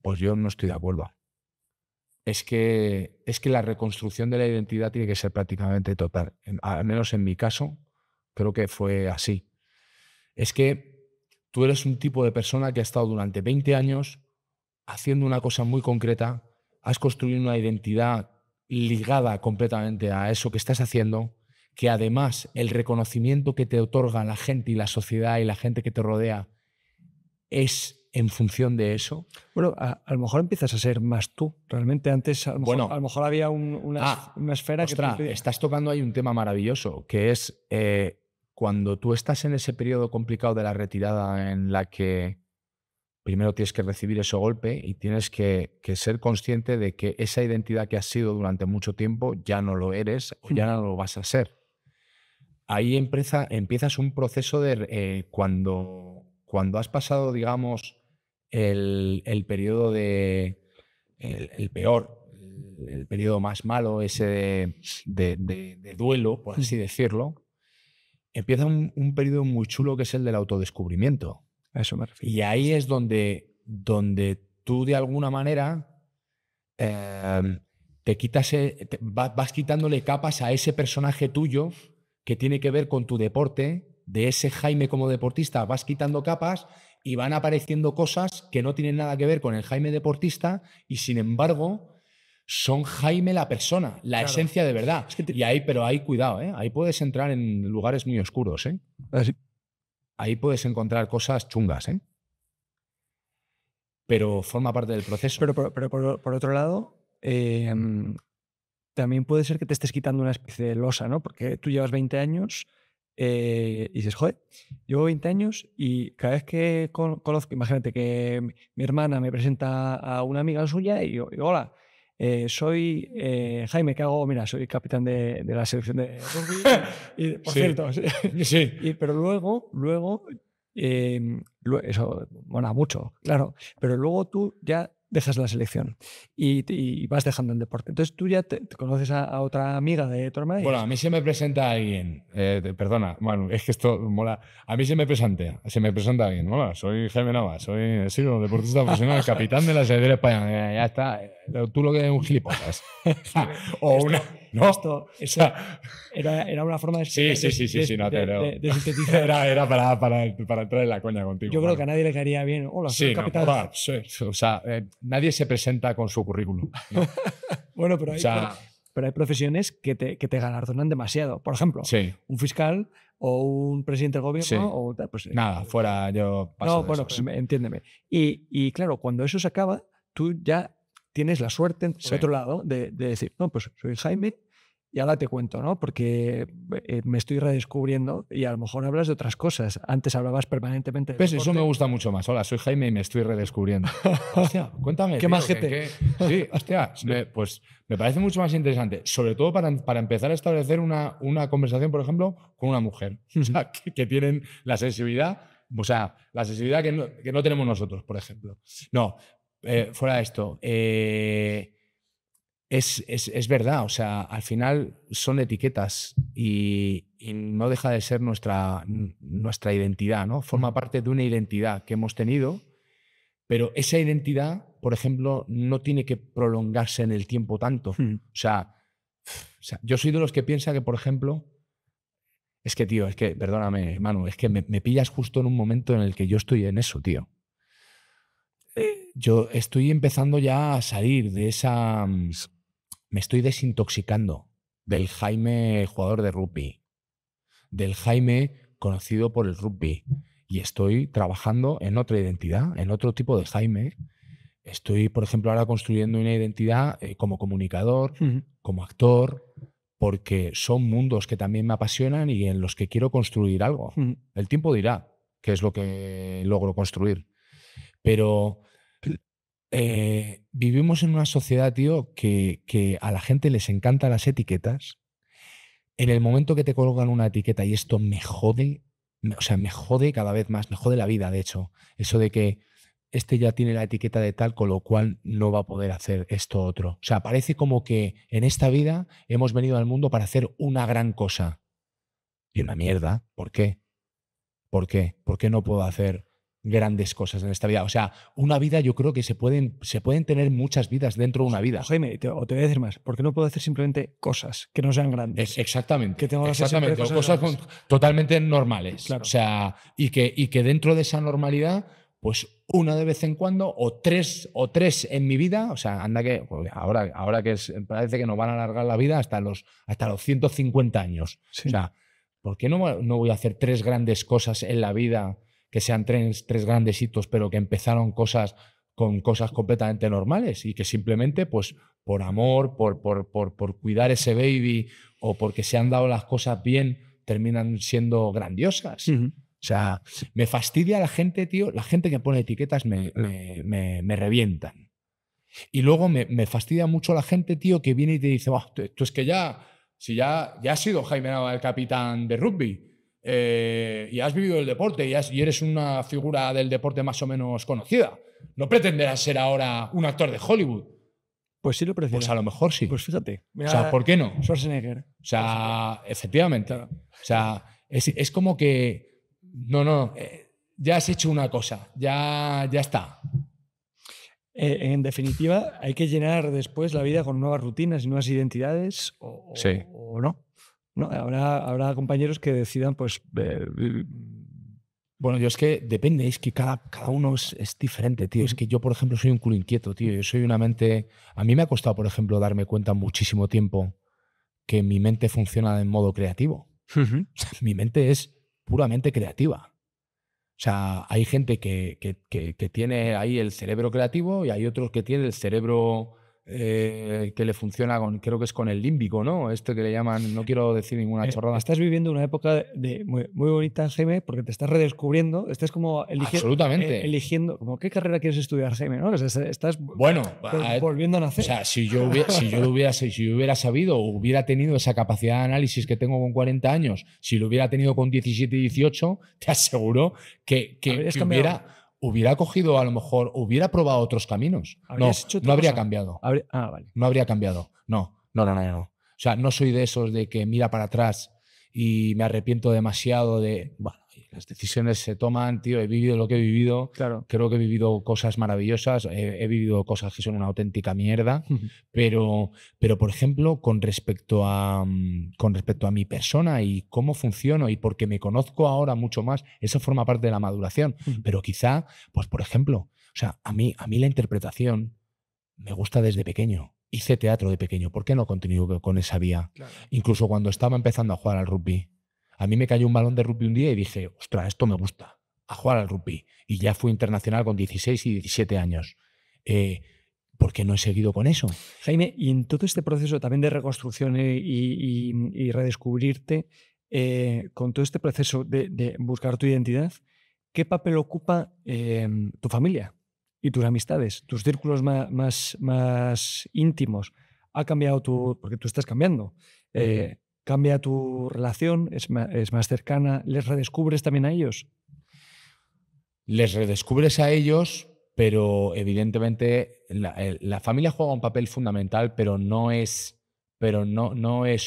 Pues yo no estoy de acuerdo. Es que la reconstrucción de la identidad tiene que ser prácticamente total. Al menos en mi caso, creo que fue así. Es que tú eres un tipo de persona que ha estado durante 20 años haciendo una cosa muy concreta, has construido una identidad ligada completamente a eso que estás haciendo, que además el reconocimiento que te otorga la gente y la sociedad y la gente que te rodea es en función de eso. Bueno, a lo mejor empiezas a ser más tú. Realmente antes a lo mejor había una esfera que... Estás tocando ahí un tema maravilloso, que es cuando tú estás en ese periodo complicado de la retirada en la que primero tienes que recibir ese golpe y tienes que ser consciente de que esa identidad que has sido durante mucho tiempo ya no lo eres o ya no lo vas a ser. Ahí empiezas un proceso de cuando has pasado, digamos, el periodo el peor, el periodo más malo, ese de duelo, por así decirlo, empieza un periodo muy chulo que es el del autodescubrimiento. A eso me refiero. Y ahí es donde tú de alguna manera vas quitándole capas a ese personaje tuyo que tiene que ver con tu deporte, de ese Jaime como deportista, vas quitando capas y van apareciendo cosas que no tienen nada que ver con el Jaime deportista y sin embargo son Jaime la persona, la esencia de verdad. Es que pero ahí cuidado, ahí puedes entrar en lugares muy oscuros. Ahí puedes encontrar cosas chungas, pero forma parte del proceso. Pero por otro lado, también puede ser que te estés quitando una especie de losa, ¿no? Porque tú llevas 20 años y dices, joder, llevo 20 años y cada vez que conozco, imagínate que mi hermana me presenta a una amiga suya y yo, hola, soy Jaime, ¿qué hago? Mira, soy capitán de la selección de rugby. Y por cierto, sí. Pero luego eso mola mucho, claro. Pero luego tú ya dejas la selección y vas dejando el deporte. Entonces tú ya te conoces a otra amiga de tu hermana. Bueno, a mí se me presenta alguien, perdona, bueno, es que esto mola. A mí se me presenta alguien. Hola, soy Jaime Navas, soy deportista profesional, capitán de la selección de España. Ya está, tú lo que eres un gilipollas. ¿no? Esto O sea, era una forma de sí, no, de sintetizar. era para entrar en la coña contigo. Yo creo que a nadie le caería bien. Hola, soy el capitán. No, o sea, nadie se presenta con su currículum, ¿no? Bueno, pero O sea, hay profesiones que te galardonan demasiado. Por ejemplo, sí, un fiscal o un presidente del gobierno. Sí. O, pues, nada, fuera yo paso no, de bueno, esos. pues, entiéndeme. Y claro, cuando eso se acaba, tú ya tienes la suerte, por Sí. otro lado, de decir, no, pues soy Jaime y ahora te cuento, ¿no? Porque me estoy redescubriendo y a lo mejor hablas de otras cosas. Antes hablabas permanentemente de ¿Ves? Eso deporte. me gusta mucho más. Hola, soy Jaime y me estoy redescubriendo. Hostia, cuéntame. Qué tío, majete. Sí, hostia, pues me parece mucho más interesante. Sobre todo para empezar a establecer una conversación, por ejemplo, con una mujer. O sea, que tienen la sensibilidad, que no tenemos nosotros, por ejemplo. No, fuera de esto. Es verdad, o sea, al final son etiquetas y no deja de ser nuestra identidad, ¿no? Forma parte de una identidad que hemos tenido, pero esa identidad, por ejemplo, no tiene que prolongarse en el tiempo tanto. O sea, yo soy de los que piensa que, por ejemplo, perdóname, Manu, es que me pillas justo en un momento en el que yo estoy en eso, tío. Yo estoy empezando ya a salir de esa... Me estoy desintoxicando del Jaime jugador de rugby, del Jaime conocido por el rugby, y estoy trabajando en otra identidad, en otro tipo de Jaime. Estoy, por ejemplo, ahora construyendo una identidad como comunicador, como actor, porque son mundos que también me apasionan y en los que quiero construir algo. El tiempo dirá qué es lo que logro construir. Pero vivimos en una sociedad, tío, que a la gente les encantan las etiquetas. En el momento que te colocan una etiqueta, y esto me jode, o sea, me jode cada vez más, me jode la vida, de hecho. Eso de que este ya tiene la etiqueta de tal, con lo cual no va a poder hacer esto otro. O sea, parece como que en esta vida hemos venido al mundo para hacer una gran cosa. Y una mierda. ¿Por qué? ¿Por qué? ¿Por qué no puedo hacer grandes cosas en esta vida? O sea, una vida, yo creo que se pueden tener muchas vidas dentro de una vida. Jaime, te voy a decir más. ¿Por qué no puedo hacer simplemente cosas que no sean grandes? Exactamente. Que tengo que hacer Exactamente. cosas totalmente normales. Claro. O sea, y que dentro de esa normalidad, pues una de vez en cuando, o tres en mi vida, o sea, anda que ahora que parece que nos van a alargar la vida hasta los 150 años. Sí. O sea, ¿por qué no voy a hacer 3 grandes cosas en la vida que sean 3 grandes hitos, pero que empezaron con cosas completamente normales y que simplemente, pues, por amor, por cuidar ese baby o porque se han dado las cosas bien, terminan siendo grandiosas? O sea, me fastidia la gente, tío. La gente que pone etiquetas me revientan. Y luego me fastidia mucho la gente, tío, que viene y te dice, tú es que si ya has sido Jaime Nava, el capitán de rugby, y has vivido el deporte y eres una figura del deporte más o menos conocida, ¿no pretenderás ser ahora un actor de Hollywood? Pues sí lo prefiero. Pues a lo mejor sí. Pues fíjate. O sea, ¿por qué no? Schwarzenegger. O sea, efectivamente. O sea, es como que no, ya has hecho una cosa, ya está. En definitiva, hay que llenar después la vida con nuevas rutinas y nuevas identidades Sí. o no. No, habrá compañeros que decidan, pues. Bueno, yo es que depende, es que cada uno es diferente, tío. Es que yo, por ejemplo, soy un culo inquieto, tío. Yo soy una mente. A mí me ha costado, por ejemplo, darme cuenta muchísimo tiempo que mi mente funciona en modo creativo. Mi mente es puramente creativa. O sea, hay gente que tiene ahí el cerebro creativo y hay otros que tienen el cerebro que le funciona creo que es con el límbico, ¿no? Esto que le llaman, no quiero decir ninguna chorrada. Estás viviendo una época muy bonita, Jaime, porque te estás redescubriendo, estás como Absolutamente. eligiendo, como qué carrera quieres estudiar, Jaime, ¿no? Estás volviendo a nacer. O sea, si yo hubiera sabido o hubiera tenido esa capacidad de análisis que tengo con 40 años, si lo hubiera tenido con 17 y 18, te aseguro que hubiera cogido, a lo mejor, hubiera probado otros caminos. No habría cambiado. Vale. No habría cambiado. No. O sea, no soy de esos de que mira para atrás y me arrepiento demasiado de... Bueno, las decisiones se toman, tío, he vivido lo que he vivido, Claro. creo que he vivido cosas maravillosas, he vivido cosas que son una auténtica mierda, pero por ejemplo, con respecto a mi persona y cómo funciono y porque me conozco ahora mucho más, eso forma parte de la maduración. Pero quizá, pues por ejemplo, o sea, a mí la interpretación me gusta desde pequeño. Hice teatro de pequeño. ¿Por qué no continúo con esa vía? Claro. Incluso cuando estaba empezando a jugar al rugby. A mí me cayó un balón de rugby un día y dije, ostras, esto me gusta, a jugar al rugby. Y ya fui internacional con 16 y 17 años. ¿Por qué no he seguido con eso? Jaime, y en todo este proceso también de reconstrucción y redescubrirte, con todo este proceso de buscar tu identidad, ¿qué papel ocupa tu familia y tus amistades, tus círculos más íntimos? ¿Ha cambiado porque tú estás cambiando? ¿Cambia tu relación? ¿Es más cercana? ¿Les redescubres también a ellos? Les redescubres a ellos, pero evidentemente la familia juega un papel fundamental, pero no es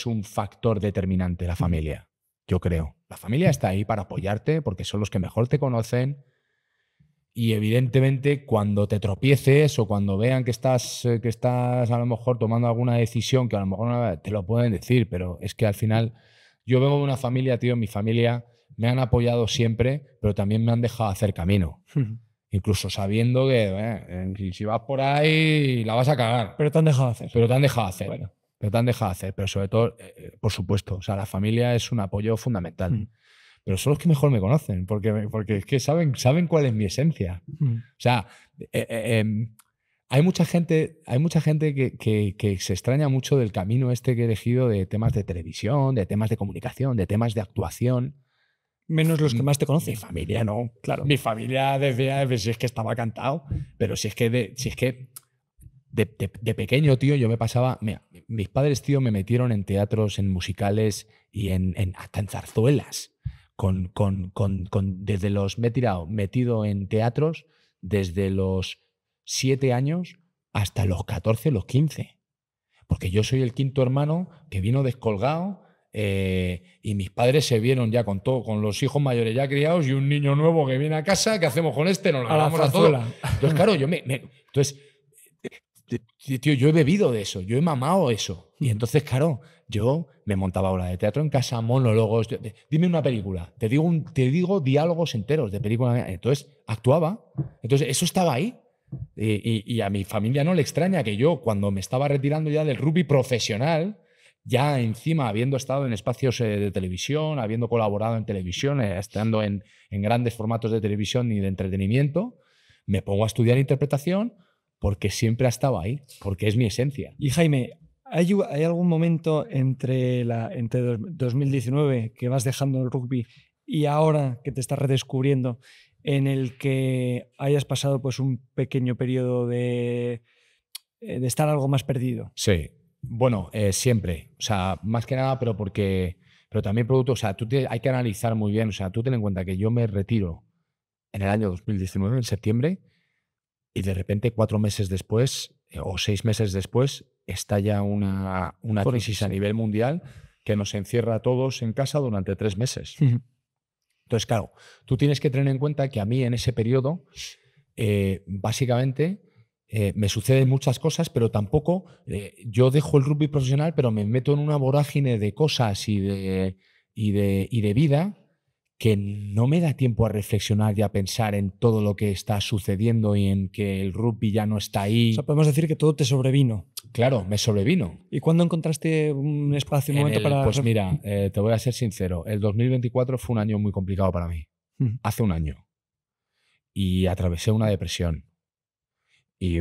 un factor determinante la familia, yo creo. La familia está ahí para apoyarte porque son los que mejor te conocen y evidentemente cuando te tropieces o cuando vean que estás a lo mejor tomando alguna decisión que a lo mejor no te lo pueden decir, pero es que al final yo vengo de una familia, tío, mi familia me han apoyado siempre, pero también me han dejado hacer camino. Incluso sabiendo que si vas por ahí la vas a cagar. Pero te han dejado hacer. Pero te han dejado hacer. Bueno. Pero te han dejado hacer. Pero sobre todo, por supuesto, o sea, la familia es un apoyo fundamental. Pero son los que mejor me conocen, porque es que saben cuál es mi esencia. O sea, hay mucha gente que se extraña mucho del camino este que he elegido de temas de televisión, de temas de comunicación, de temas de actuación. Menos los que más te conocen. Mi familia no. Claro. Mi familia decía, si es que estaba cantado, pero si es que de pequeño, tío, yo me pasaba... Mira, mis padres, tío, me metieron en teatros, en musicales y hasta en zarzuelas. Desde los... Me he metido en teatros desde los 7 años hasta los 14, los 15. Porque yo soy el quinto hermano que vino descolgado y mis padres se vieron ya con los hijos mayores ya criados y un niño nuevo que viene a casa, ¿qué hacemos con este? Nos lo damos a todo. Entonces, claro, entonces, tío, yo he bebido de eso, yo he mamado eso. Y entonces, claro, yo me montaba obra de teatro en casa, monólogos. Dime una película, te digo diálogos enteros de película. Entonces, actuaba. Entonces, eso estaba ahí. Y a mi familia no le extraña que yo, cuando me estaba retirando ya del rugby profesional, ya encima habiendo estado en espacios de televisión, habiendo colaborado en televisión, estando en grandes formatos de televisión y de entretenimiento, me pongo a estudiar interpretación porque siempre ha estado ahí, porque es mi esencia. Y Jaime, ¿hay algún momento entre 2019 que vas dejando el rugby y ahora que te estás redescubriendo en el que hayas pasado pues un pequeño periodo de estar algo más perdido? Sí, bueno, siempre, o sea, más que nada, pero también producto, o sea, hay que analizar muy bien, o sea, tú ten en cuenta que yo me retiro en el año 2019, en septiembre, y de repente 4 meses después o 6 meses después estalla una crisis a nivel mundial que nos encierra a todos en casa durante 3 meses. Entonces, claro, tú tienes que tener en cuenta que a mí en ese periodo, básicamente, me suceden muchas cosas, pero tampoco yo dejo el rugby profesional, pero me meto en una vorágine de cosas y de vida que no me da tiempo a reflexionar y a pensar en todo lo que está sucediendo y en que el rugby ya no está ahí. O sea, podemos decir que todo te sobrevino. Claro, me sobrevino. ¿Y cuándo encontraste un espacio, un momento para...? Pues mira, te voy a ser sincero, el 2024 fue un año muy complicado para mí. Hace un año. Y atravesé una depresión. Y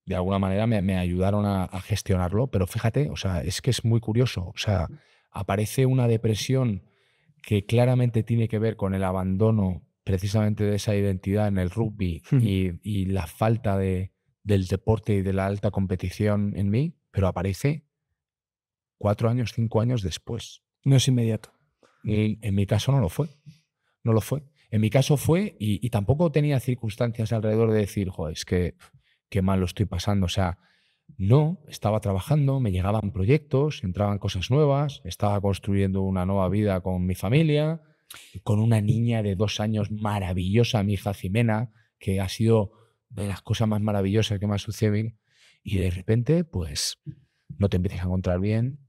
de alguna manera me ayudaron a gestionarlo, pero fíjate, o sea, es que es muy curioso. O sea, aparece una depresión que claramente tiene que ver con el abandono precisamente de esa identidad en el rugby y la falta del deporte y de la alta competición en mí, pero aparece 4 años, 5 años después. No es inmediato. Y en mi caso no lo fue. No lo fue. En mi caso fue, y tampoco tenía circunstancias alrededor de decir, joder, es que qué mal lo estoy pasando. O sea, no, estaba trabajando, me llegaban proyectos, entraban cosas nuevas, estaba construyendo una nueva vida con mi familia. con una niña de 2 años maravillosa, mi hija Jimena, que ha sido de las cosas más maravillosas que me ha sucedido, y de repente, pues, no te empiezas a encontrar bien,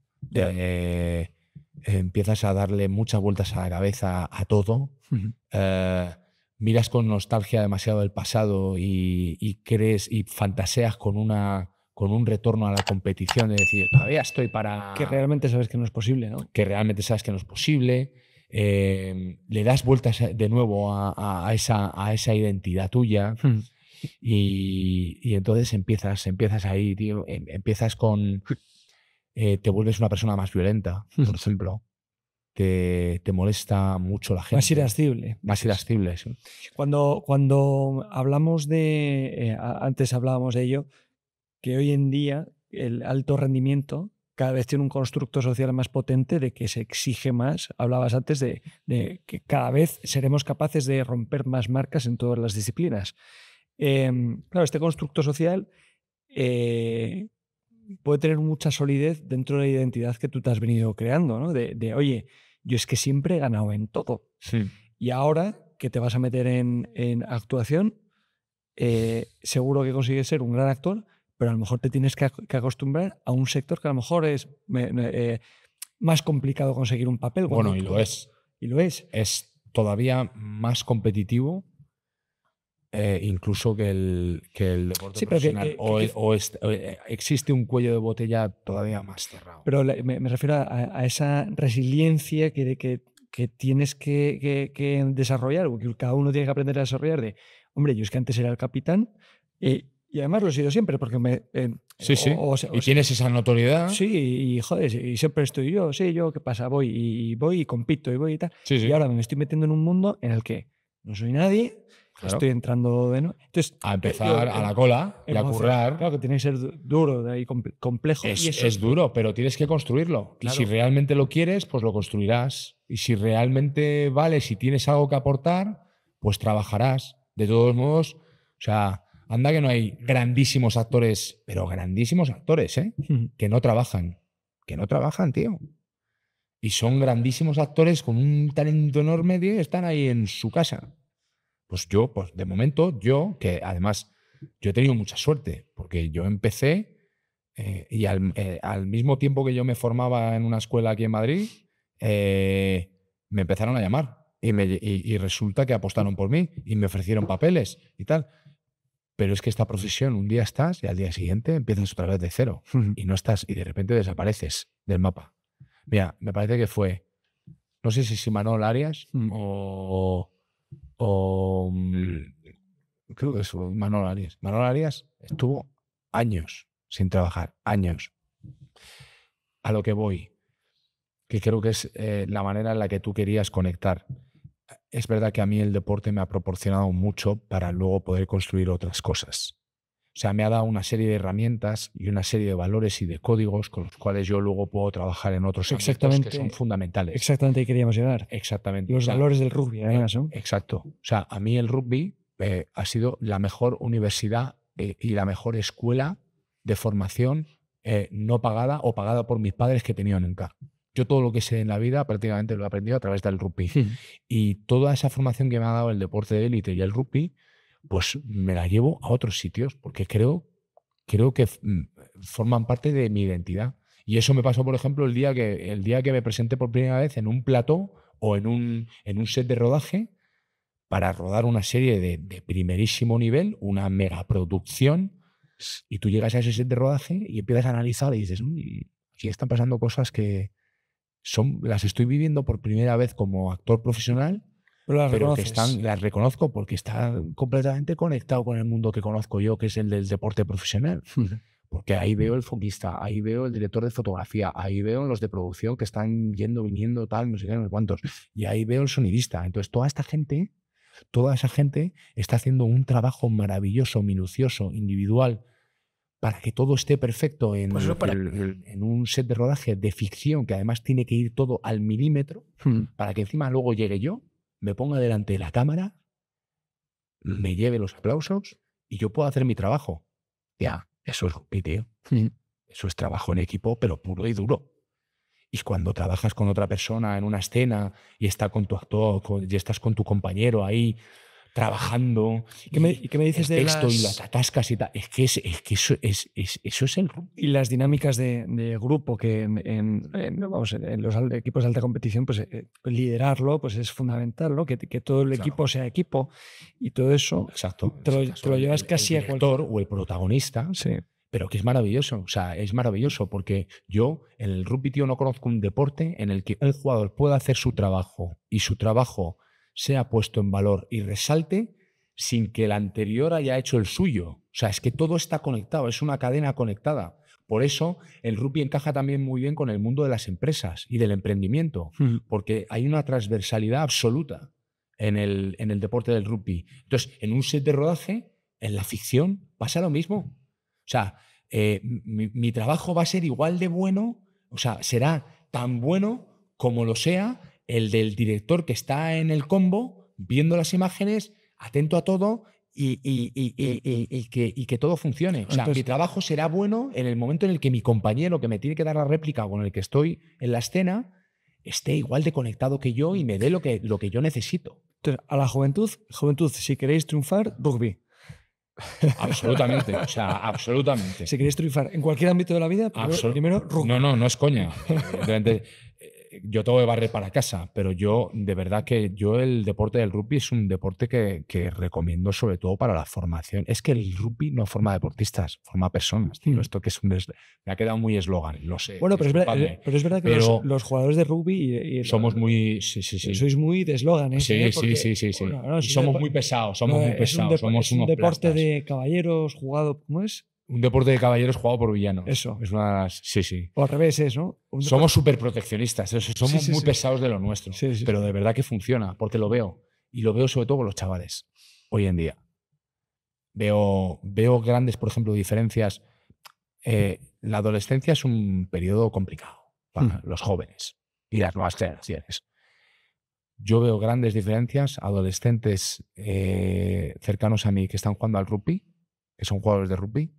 empiezas a darle muchas vueltas a la cabeza a todo, miras con nostalgia demasiado del pasado y crees y fantaseas con un retorno a la competición, de decir, todavía estoy para... Que realmente sabes que no es posible, ¿no? Que realmente sabes que no es posible. Le das vueltas de nuevo a esa identidad tuya. Y entonces empiezas ahí, tío. Empiezas con... te vuelves una persona más violenta, por ejemplo. Te molesta mucho la gente. Más irascible. Más irascible, sí. Cuando hablamos de... antes hablábamos de ello, que hoy en día el alto rendimiento cada vez tiene un constructo social más potente, de que se exige más. Hablabas antes de que cada vez seremos capaces de romper más marcas en todas las disciplinas. Claro, este constructo social puede tener mucha solidez dentro de la identidad que tú te has venido creando, ¿no? Oye, yo es que siempre he ganado en todo. Sí. Y ahora que te vas a meter en actuación, seguro que consigues ser un gran actor, pero a lo mejor te tienes que acostumbrar a un sector que a lo mejor es más complicado conseguir un papel. Bueno, y lo es. Y lo es. Es todavía más competitivo incluso que el deporte profesional. Existe un cuello de botella todavía más cerrado. Pero me refiero a esa resiliencia que tienes que desarrollar, o que cada uno tiene que aprender a desarrollar. Hombre, yo es que antes era el capitán, y además lo he sido siempre, porque sí. Y tienes esa notoriedad. Sí, y joder, y siempre estoy yo, sí, yo, ¿qué pasa? Voy y compito y voy y tal. Sí. Y ahora me estoy metiendo en un mundo en el que no soy nadie, claro. Estoy entrando de nuevo. Entonces, a empezar a la cola y a currar. Claro, que tiene que ser duro y complejo. Es duro, pero tienes que construirlo. Claro. Y si realmente lo quieres, pues lo construirás. Y si realmente vales y tienes algo que aportar, pues trabajarás. De todos modos, o sea, anda que no hay grandísimos actores, pero grandísimos actores, que no trabajan. Que no trabajan, tío. Y son grandísimos actores con un talento enorme, tío, y están ahí en su casa. Pues de momento, que además yo he tenido mucha suerte, porque yo empecé y al mismo tiempo que yo me formaba en una escuela aquí en Madrid, me empezaron a llamar y resulta que apostaron por mí y me ofrecieron papeles y tal. Pero es que esta profesión, un día estás y al día siguiente empiezas otra vez de cero y no estás, y de repente desapareces del mapa. Mira, me parece que fue, no sé si Manol Arias o creo que es Manol Arias. Manol Arias estuvo años sin trabajar, años. A lo que voy, que creo que es la manera en la que tú querías conectar. Es verdad que a mí el deporte me ha proporcionado mucho para luego poder construir otras cosas. O sea, me ha dado una serie de herramientas y una serie de valores y de códigos con los cuales yo luego puedo trabajar en otros ámbitos que son fundamentales. Exactamente, ahí queríamos llegar. Exactamente. Los valores del rugby, además, ¿no? Exacto. O sea, a mí el rugby ha sido la mejor universidad y la mejor escuela de formación no pagada o pagada por mis padres que he tenido nunca. Yo todo lo que sé en la vida prácticamente lo he aprendido a través del rugby. Y toda esa formación que me ha dado el deporte de élite y el rugby, pues me la llevo a otros sitios porque creo que forman parte de mi identidad. Y eso me pasó, por ejemplo, el día que me presenté por primera vez en un plató o en un set de rodaje para rodar una serie de primerísimo nivel, una megaproducción, y tú llegas a ese set de rodaje y empiezas a analizar y dices, aquí están pasando cosas que las estoy viviendo por primera vez como actor profesional, pero que las reconozco porque están completamente conectado con el mundo que conozco yo, que es el del deporte profesional. Porque ahí veo el foquista, ahí veo el director de fotografía, ahí veo los de producción que están yendo, viniendo, tal, no sé qué, no sé cuántos. Y ahí veo el sonidista. Entonces toda esa gente está haciendo un trabajo maravilloso, minucioso, individual, para que todo esté perfecto en un set de rodaje de ficción, que además tiene que ir todo al milímetro, para que encima luego llegue yo, me ponga delante de la cámara, me lleve los aplausos y yo puedo hacer mi trabajo. Ya, eso es rugby, tío. Eso es trabajo en equipo, pero puro y duro. Y cuando trabajas con otra persona en una escena y está con tu actor y estás con tu compañero ahí trabajando, ¿Y qué me dices el de texto y las las atascas y tal, es que eso es el rugby. y las dinámicas de grupo que vamos, en los equipos de alta competición, pues liderarlo pues es fundamental, ¿no? Que todo el equipo sea equipo y todo eso Exacto. te lo llevas casi el a cualquier... director o el protagonista. Sí. Pero que es maravilloso, o sea, es maravilloso porque yo en el rugby, tío, no conozco un deporte en el que un jugador pueda hacer su trabajo y su trabajo sea puesto en valor y resalte sin que el anterior haya hecho el suyo. O sea, es que todo está conectado, es una cadena conectada. Por eso el rugby encaja también muy bien con el mundo de las empresas y del emprendimiento, porque hay una transversalidad absoluta en el deporte del rugby. Entonces, en un set de rodaje, en la ficción, pasa lo mismo. O sea, mi trabajo va a ser igual de bueno, o sea, será tan bueno como lo sea el del director que está en el combo, viendo las imágenes, atento a todo y que todo funcione. O sea, Entonces, mi trabajo será bueno en el momento en el que mi compañero que me tiene que dar la réplica con el que estoy en la escena esté igual de conectado que yo y me dé lo que yo necesito. entonces, a la juventud, si queréis triunfar, rugby. Absolutamente, o sea, absolutamente. Si queréis triunfar en cualquier ámbito de la vida, primero rugby. No es coña. Evidentemente, yo tengo que barrer para casa, pero yo, de verdad que yo el deporte del rugby es un deporte que recomiendo sobre todo para la formación. Es que el rugby no forma deportistas, forma personas, tío. Esto que es me ha quedado muy eslogan, lo sé. Bueno, pero es verdad que los jugadores de rugby y somos muy... Sí. Sois muy de eslóganes. Sí. Bueno, no, y somos muy pesados, somos un unos deporte plastas. De caballeros jugado, ¿cómo es? Un deporte de caballeros jugado por villanos. Eso. Es una de las... Sí. O al revés es, ¿no? Somos súper proteccionistas, somos muy pesados de lo nuestro. Pero de verdad que funciona, porque lo veo. Y lo veo sobre todo con los chavales, hoy en día. Veo grandes, por ejemplo, diferencias. La adolescencia es un periodo complicado para los jóvenes y las nuevas generaciones. Yo veo grandes diferencias, adolescentes cercanos a mí que están jugando al rugby, que son jugadores de rugby,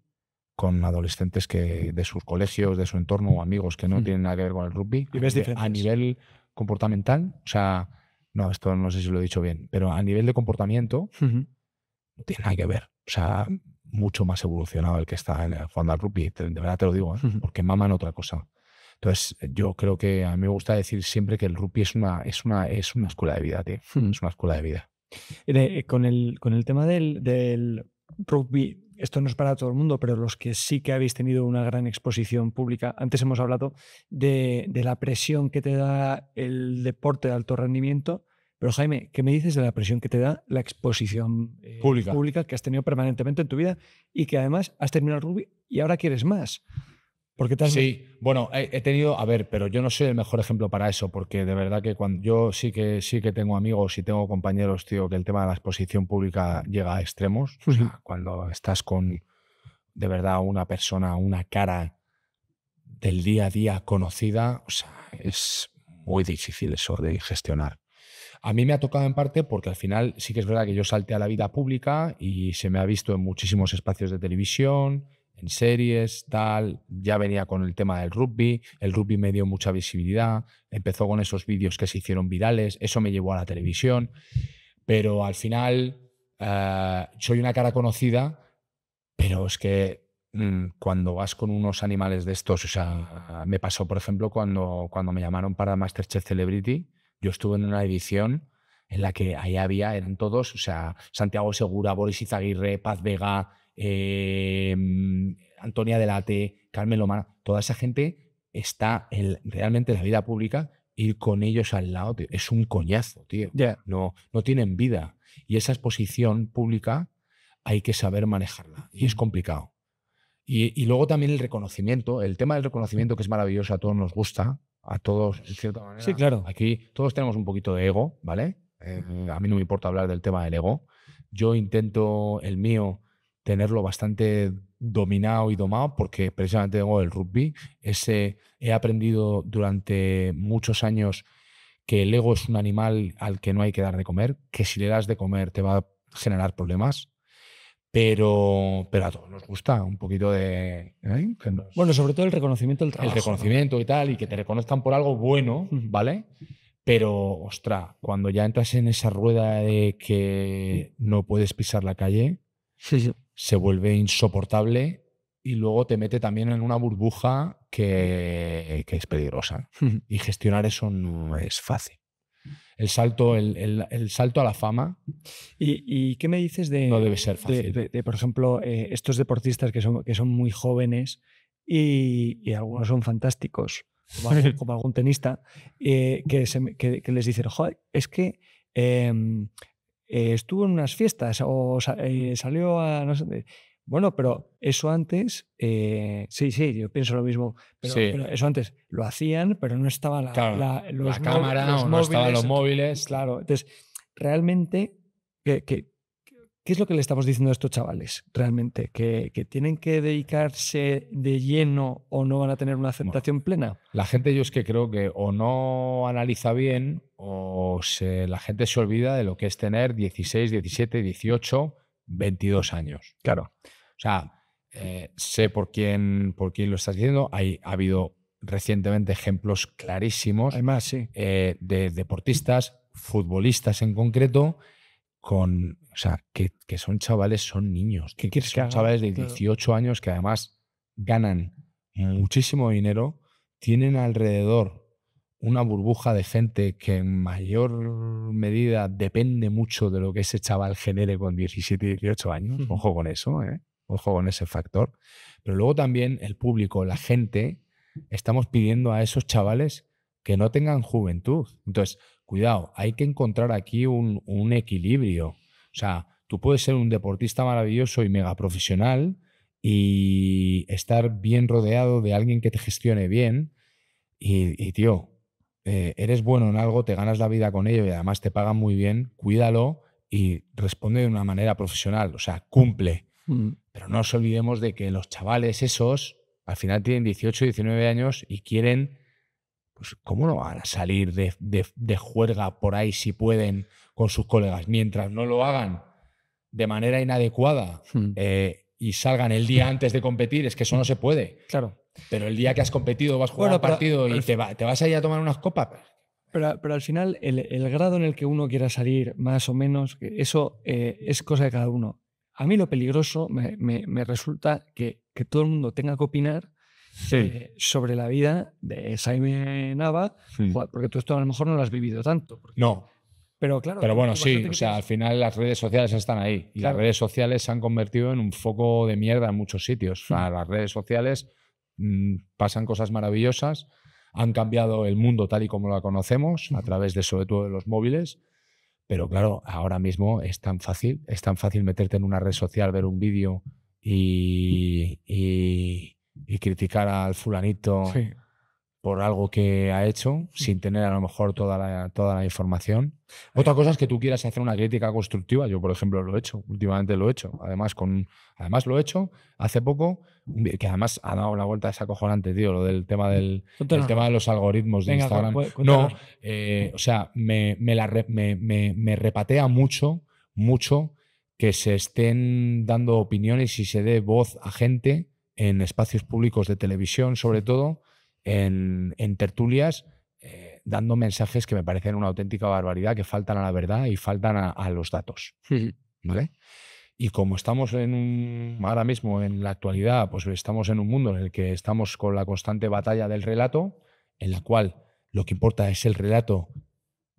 con adolescentes que de sus colegios, de su entorno o amigos que no tienen nada que ver con el rugby. ¿Y ves a nivel comportamental, o sea, no, esto no sé si lo he dicho bien, pero a nivel de comportamiento no tiene nada que ver. O sea, mucho más evolucionado el que está jugando al rugby, de verdad te lo digo, porque maman otra cosa. Entonces, yo creo que a mí me gusta decir siempre que el rugby es una escuela de vida, tío. Es una escuela de vida. Con el tema del rugby, esto no es para todo el mundo, pero los que sí que habéis tenido una gran exposición pública, antes hemos hablado de la presión que te da el deporte de alto rendimiento, pero Jaime, ¿qué me dices de la presión que te da la exposición pública que has tenido permanentemente en tu vida y que además has terminado el rugby y ahora quieres más? Sí, bueno, he tenido, a ver, pero yo no soy el mejor ejemplo para eso, porque de verdad que cuando yo sí que tengo amigos y tengo compañeros, tío, que el tema de la exposición pública llega a extremos. O sea, cuando estás con, de verdad, una persona, una cara del día a día conocida, o sea, es muy difícil eso de gestionar. A mí me ha tocado en parte porque al final sí que es verdad que yo salté a la vida pública y se me ha visto en muchísimos espacios de televisión, en series, tal, ya venía con el tema del rugby, el rugby me dio mucha visibilidad, empezó con esos vídeos que se hicieron virales, eso me llevó a la televisión, pero al final soy una cara conocida, pero es que cuando vas con unos animales de estos, o sea, me pasó, por ejemplo, cuando me llamaron para Masterchef Celebrity, yo estuve en una edición en la que ahí eran todos, o sea, Santiago Segura, Boris Izaguirre, Paz Vega, Antonia Delate, Carmen Lomana, toda esa gente está realmente en la vida pública. Ir con ellos al lado, tío, es un coñazo, tío. Yeah. No tienen vida. Y esa exposición pública hay que saber manejarla. Y es complicado. Y luego también el reconocimiento. El tema del reconocimiento, que es maravilloso, a todos nos gusta. A todos, en cierta manera. Sí, claro. Aquí todos tenemos un poquito de ego, ¿vale? A mí no me importa hablar del tema del ego. Yo intento el mío tenerlo bastante dominado y domado porque precisamente tengo el rugby. He aprendido durante muchos años que el ego es un animal al que no hay que dar de comer, que si le das de comer te va a generar problemas, pero a todos nos gusta un poquito de... Bueno, sobre todo el reconocimiento del trabajo. El reconocimiento, ¿no? Y tal, y que te reconozcan por algo bueno, ¿vale? Pero, ostras, cuando ya entras en esa rueda de que no puedes pisar la calle, sí. Se vuelve insoportable y luego te mete también en una burbuja que es peligrosa. Y gestionar eso no es fácil. El salto a la fama. ¿Y qué me dices de... No debe ser fácil. De por ejemplo, estos deportistas que son muy jóvenes y algunos son fantásticos, como algún tenista, que les dicen, joder, es que estuvo en unas fiestas o salió a... No sé, bueno, pero eso antes, sí, yo pienso lo mismo, pero eso antes lo hacían, pero no estaba la cámara, los o no móviles, estaban los móviles. Claro, entonces, realmente, ¿qué es lo que le estamos diciendo a estos chavales? Realmente, ¿que tienen que dedicarse de lleno o no van a tener una aceptación plena? La gente, yo es que creo que o no analiza bien o la gente se olvida de lo que es tener 16, 17, 18, 22 años. Claro. O sea, sé por quién lo estás diciendo. Ha habido recientemente ejemplos clarísimos, además, sí, de deportistas, futbolistas en concreto, o sea, que son chavales, son niños. ¿Qué quieres que haga? Son chavales de 18 años que además ganan muchísimo dinero, tienen alrededor una burbuja de gente que en mayor medida depende mucho de lo que ese chaval genere con 17 y 18 años. Ojo con eso, ojo con ese factor. Pero luego también el público, la gente, estamos pidiendo a esos chavales que no tengan juventud. Entonces, cuidado, hay que encontrar aquí un equilibrio. O sea, tú puedes ser un deportista maravilloso y mega profesional y estar bien rodeado de alguien que te gestione bien y tío, eres bueno en algo, te ganas la vida con ello y además te pagan muy bien, cuídalo y responde de una manera profesional, o sea, cumple. Pero no nos olvidemos de que los chavales esos al final tienen 18, 19 años y quieren, pues ¿cómo no van a salir de juerga por ahí si pueden con sus colegas? Mientras no lo hagan de manera inadecuada y salgan el día antes de competir, es que eso no se puede. Claro. Pero el día que has competido, vas a jugar un partido y te vas a ir a tomar unas copas. Pero al final, el grado en el que uno quiera salir, más o menos, eso es cosa de cada uno. A mí lo peligroso me resulta que todo el mundo tenga que opinar sobre la vida de Jaime Nava, porque tú esto a lo mejor no lo has vivido tanto. No. Pero claro. Pero bueno, sí, o sea, al final las redes sociales están ahí. Y las redes sociales se han convertido en un foco de mierda en muchos sitios. O sea, las redes sociales pasan cosas maravillosas, han cambiado el mundo tal y como lo conocemos, a través de, sobre todo, de los móviles. Pero claro, ahora mismo es tan fácil meterte en una red social, ver un vídeo y criticar al fulanito por algo que ha hecho, sin tener a lo mejor toda la información. Otra cosa es que tú quieras hacer una crítica constructiva. Yo, por ejemplo, lo he hecho, últimamente lo he hecho. Además lo he hecho hace poco, que además ha dado la vuelta desacojonante, tío, lo del tema tema de los algoritmos de Instagram. No, o sea, me repatea mucho que se estén dando opiniones y se dé voz a gente en espacios públicos de televisión, sobre todo, en tertulias, dando mensajes que me parecen una auténtica barbaridad, que faltan a la verdad y faltan a los datos. ¿Vale? Y como estamos ahora mismo en la actualidad, pues estamos en un mundo en el que estamos con la constante batalla del relato, en la cual lo que importa es el relato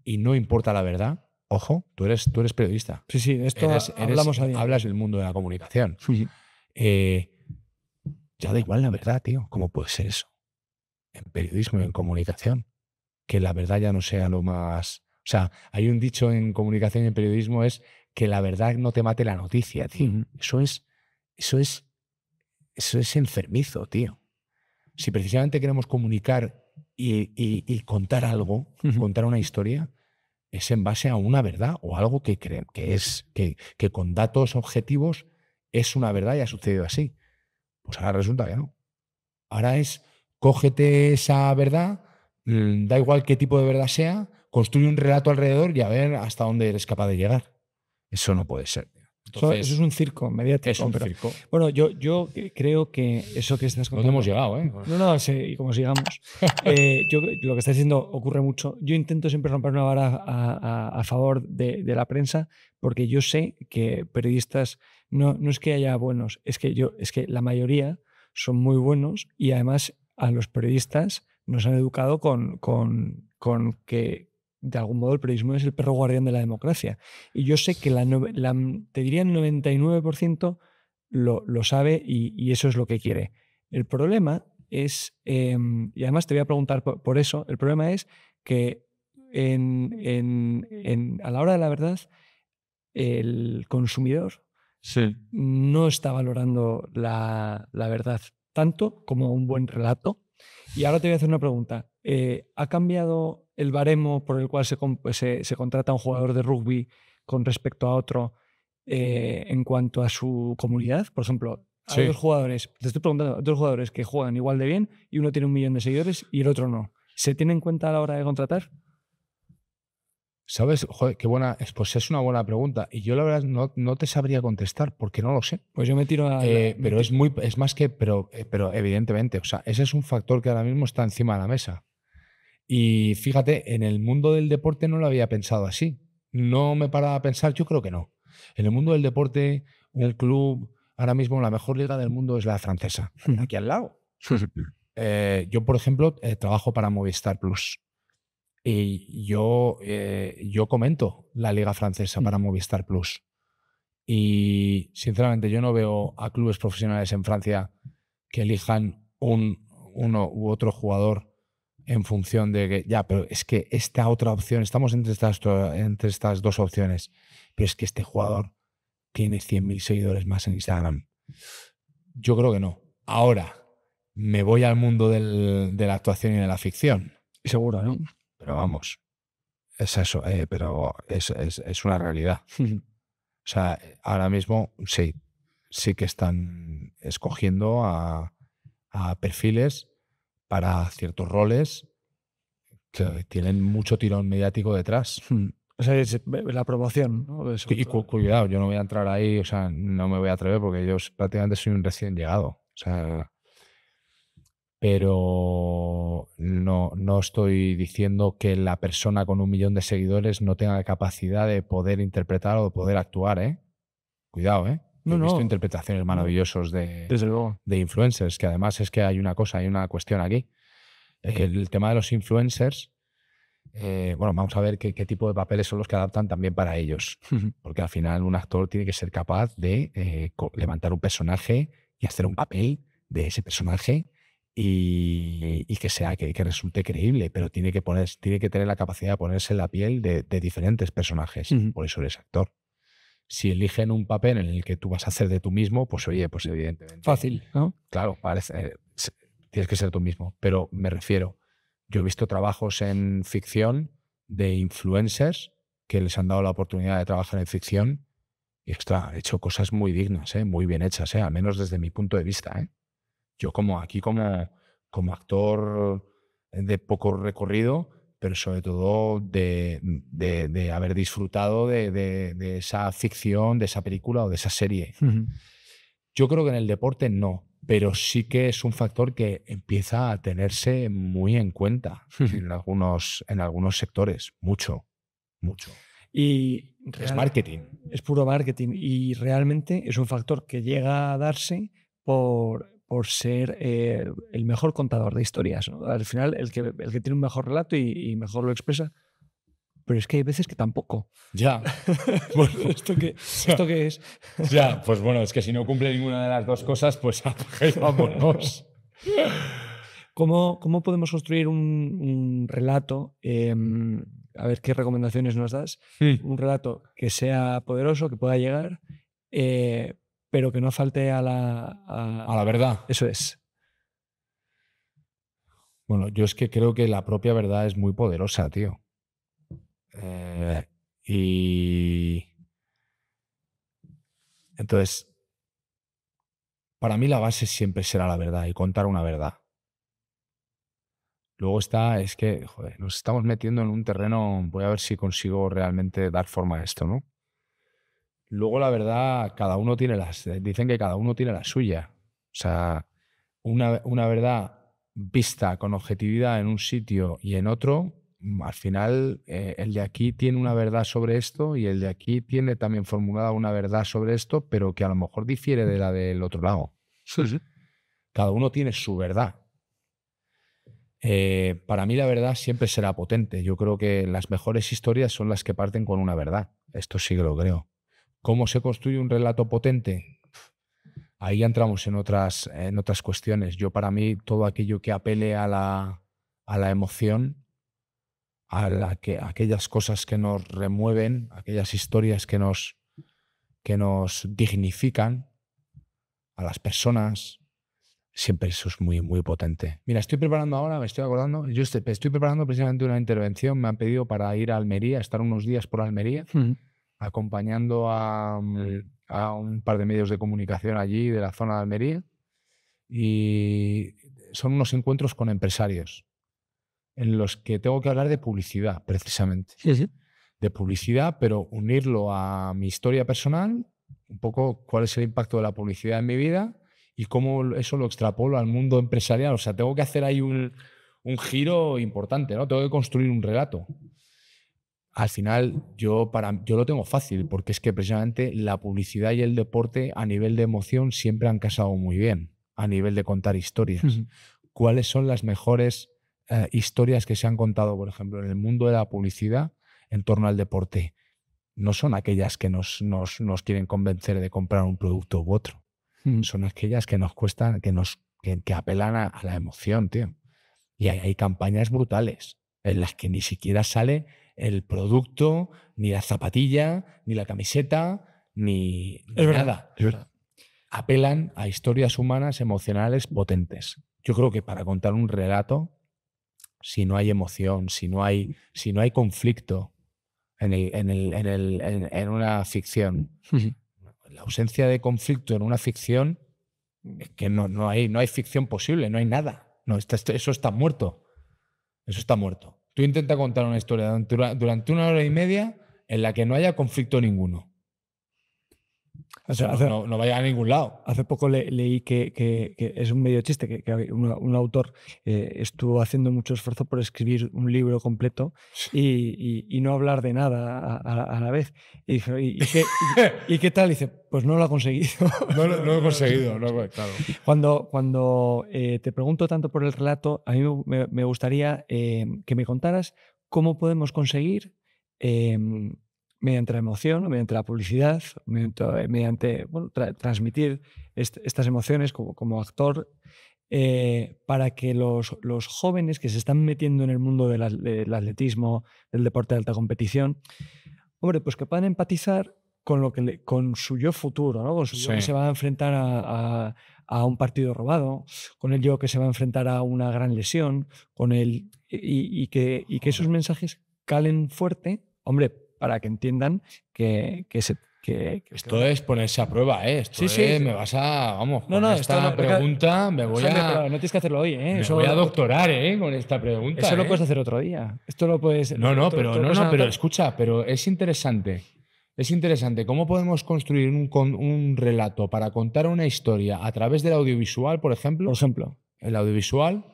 y no importa la verdad. Ojo, tú eres periodista. Sí, de esto hablamos a día. Hablas del mundo de la comunicación. Ya da igual la verdad, tío. ¿Cómo puede ser eso? En periodismo y en comunicación. Que la verdad ya no sea lo más... O sea, hay un dicho en comunicación y en periodismo, es que la verdad no te mate la noticia, tío. Eso es enfermizo, tío. Si precisamente queremos comunicar y contar algo, contar una historia, es en base a una verdad o algo que creen que con datos objetivos es una verdad y ha sucedido así. Pues ahora resulta que no. Ahora es, cógete esa verdad, da igual qué tipo de verdad sea, construye un relato alrededor y a ver hasta dónde eres capaz de llegar. Eso no puede ser. Entonces, eso es un circo mediático. es un circo. Bueno, yo creo que eso que estás contando... ¿Dónde hemos llegado, eh? No, sí, y como sigamos. Yo, lo que estás diciendo ocurre mucho. Yo intento siempre romper una vara a favor de la prensa, porque yo sé que periodistas no es que haya buenos, es que la mayoría son muy buenos, y además a los periodistas nos han educado con que de algún modo el periodismo es el perro guardián de la democracia. Y yo sé que te diría el 99% lo sabe, y eso es lo que quiere. El problema es, y además te voy a preguntar por eso, el problema es que a la hora de la verdad el consumidor no está valorando la verdad tanto como un buen relato. Y ahora te voy a hacer una pregunta. ¿Ha cambiado el baremo por el cual se contrata a un jugador de rugby con respecto a otro en cuanto a su comunidad? Por ejemplo, hay dos jugadores, te estoy preguntando, dos jugadores que juegan igual de bien y uno tiene 1 millón de seguidores y el otro no. ¿Se tiene en cuenta a la hora de contratar? ¿Sabes? Joder, qué buena. Pues es una buena pregunta. Y yo la verdad no te sabría contestar porque no lo sé. Pues yo me tiro a... pero es más que, pero evidentemente, o sea, ese es un factor que ahora mismo está encima de la mesa. Y fíjate, en el mundo del deporte no lo había pensado así. No me paraba a pensar, yo creo que no. En el mundo del deporte, un club, ahora mismo la mejor liga del mundo es la francesa, aquí al lado. Yo, por ejemplo, trabajo para Movistar Plus. Y yo comento la liga francesa para Movistar Plus. Y sinceramente yo no veo a clubes profesionales en Francia que elijan uno u otro jugador en función de que, ya, pero es que esta otra opción, estamos entre estas dos opciones, pero es que este jugador tiene 100.000 seguidores más en Instagram. Yo creo que no. Ahora, me voy al mundo de la actuación y de la ficción. Seguro, ¿no? Pero vamos, es eso, pero es una realidad. O sea, ahora mismo sí que están escogiendo a perfiles para ciertos roles que tienen mucho tirón mediático detrás. O sea, es la promoción, ¿no? Y cuidado, yo no voy a entrar ahí, o sea, no me voy a atrever porque yo prácticamente soy un recién llegado. O sea, pero no estoy diciendo que la persona con 1 millón de seguidores no tenga capacidad de poder interpretar o de poder actuar, ¿eh? Cuidado, ¿eh? He visto interpretaciones maravillosas desde luego, de influencers, que además es que hay una cuestión aquí. El tema de los influencers, bueno, vamos a ver qué tipo de papeles son los que adaptan también para ellos. Porque al final un actor tiene que ser capaz de levantar un personaje y hacer un papel de ese personaje y que resulte creíble, pero tiene que tener la capacidad de ponerse en la piel de diferentes personajes. Por eso eres actor. Si eligen un papel en el que tú vas a hacer de tú mismo, pues oye, pues evidentemente. Fácil, ¿no? Claro, tienes que ser tú mismo. Pero me refiero, yo he visto trabajos en ficción de influencers que les han dado la oportunidad de trabajar en ficción y he hecho cosas muy dignas, muy bien hechas, al menos desde mi punto de vista. Yo como actor de poco recorrido, pero sobre todo de haber disfrutado de esa ficción, de esa película o de esa serie. Yo creo que en el deporte no, pero sí que es un factor que empieza a tenerse muy en cuenta en algunos sectores, mucho. Y es marketing. Es puro marketing y realmente es un factor que llega a darse por ser el mejor contador de historias, ¿no? Al final, el que tiene un mejor relato y mejor lo expresa. Pero es que hay veces que tampoco. Ya. Bueno, ¿Esto qué es? Ya, pues bueno, es que si no cumple ninguna de las dos cosas, pues vámonos. ¿Cómo podemos construir un relato? A ver qué recomendaciones nos das. Un relato que sea poderoso, que pueda llegar, pero que no falte a la verdad. Eso es. Bueno, yo es que creo que la propia verdad es muy poderosa, tío. Y entonces, para mí la base siempre será la verdad y contar una verdad. Luego es que, joder, nos estamos metiendo en un terreno, voy a ver si consigo realmente dar forma a esto, ¿no? Luego, la verdad, dicen que cada uno tiene la suya. O sea, una verdad vista con objetividad en un sitio y en otro, al final el de aquí tiene una verdad sobre esto y el de aquí tiene también formulada una verdad sobre esto, pero que a lo mejor difiere de la del otro lado. Sí, sí. Cada uno tiene su verdad. Para mí la verdad siempre será potente. Yo creo que las mejores historias son las que parten con una verdad. Esto sí que lo creo. ¿Cómo se construye un relato potente? Ahí ya entramos en otras cuestiones. Para mí, todo aquello que apele a la emoción, aquellas cosas que nos remueven, aquellas historias que nos dignifican a las personas, siempre eso es muy, muy potente. Mira, me estoy acordando, estoy preparando precisamente una intervención. Me han pedido para ir a Almería, estar unos días por Almería, acompañando a un par de medios de comunicación allí de la zona de Almería, y son unos encuentros con empresarios en los que tengo que hablar de publicidad, precisamente. Sí, sí. De publicidad, pero unirlo a mi historia personal, un poco cuál es el impacto de la publicidad en mi vida y cómo eso lo extrapolo al mundo empresarial. O sea, tengo que hacer ahí un giro importante, ¿no? Tengo que construir un relato. Al final, yo lo tengo fácil, porque es que precisamente la publicidad y el deporte a nivel de emoción siempre han casado muy bien, a nivel de contar historias. ¿Cuáles son las mejores historias que se han contado, por ejemplo, en el mundo de la publicidad en torno al deporte? No son aquellas que nos quieren convencer de comprar un producto u otro. Son aquellas que nos cuestan, que apelan a la emoción, tío. Y hay campañas brutales en las que ni siquiera sale el producto, ni la zapatilla, ni la camiseta, ni nada. Es verdad. Apelan a historias humanas, emocionales, potentes. Yo creo que para contar un relato, si no hay emoción, si no hay conflicto en una ficción, la ausencia de conflicto en una ficción, es que no hay ficción posible, no hay nada. No, eso está muerto. Eso está muerto. Tú intenta contar una historia durante 1 hora y media en la que no haya conflicto ninguno. No vaya a ningún lado. Hace poco leí que es un medio chiste, que un autor estuvo haciendo mucho esfuerzo por escribir un libro completo y no hablar de nada a la vez. Y dijo, ¿y qué tal? Y dice, pues no lo ha conseguido. No lo he conseguido, claro. Cuando te pregunto tanto por el relato, a mí me gustaría que me contaras cómo podemos conseguir mediante la emoción, mediante la publicidad, mediante transmitir estas emociones como actor, para que los jóvenes que se están metiendo en el mundo del atletismo, del deporte de alta competición, hombre, pues que puedan empatizar con su yo futuro, ¿no? Con su yo que se va a enfrentar a un partido robado, con el yo que se va a enfrentar a una gran lesión, y que esos mensajes calen fuerte, hombre, para que entiendan que esto es ponerse a prueba, ¿eh? Me vas a... Vamos, con esta pregunta me voy a... Pero no tienes que hacerlo hoy, ¿eh? Me voy a doctorar, con esta pregunta. Eso lo puedes hacer otro día. Esto lo puedes... pero escucha, pero es interesante. Es interesante. ¿Cómo podemos construir un relato para contar una historia a través del audiovisual, por ejemplo? Por ejemplo. El audiovisual,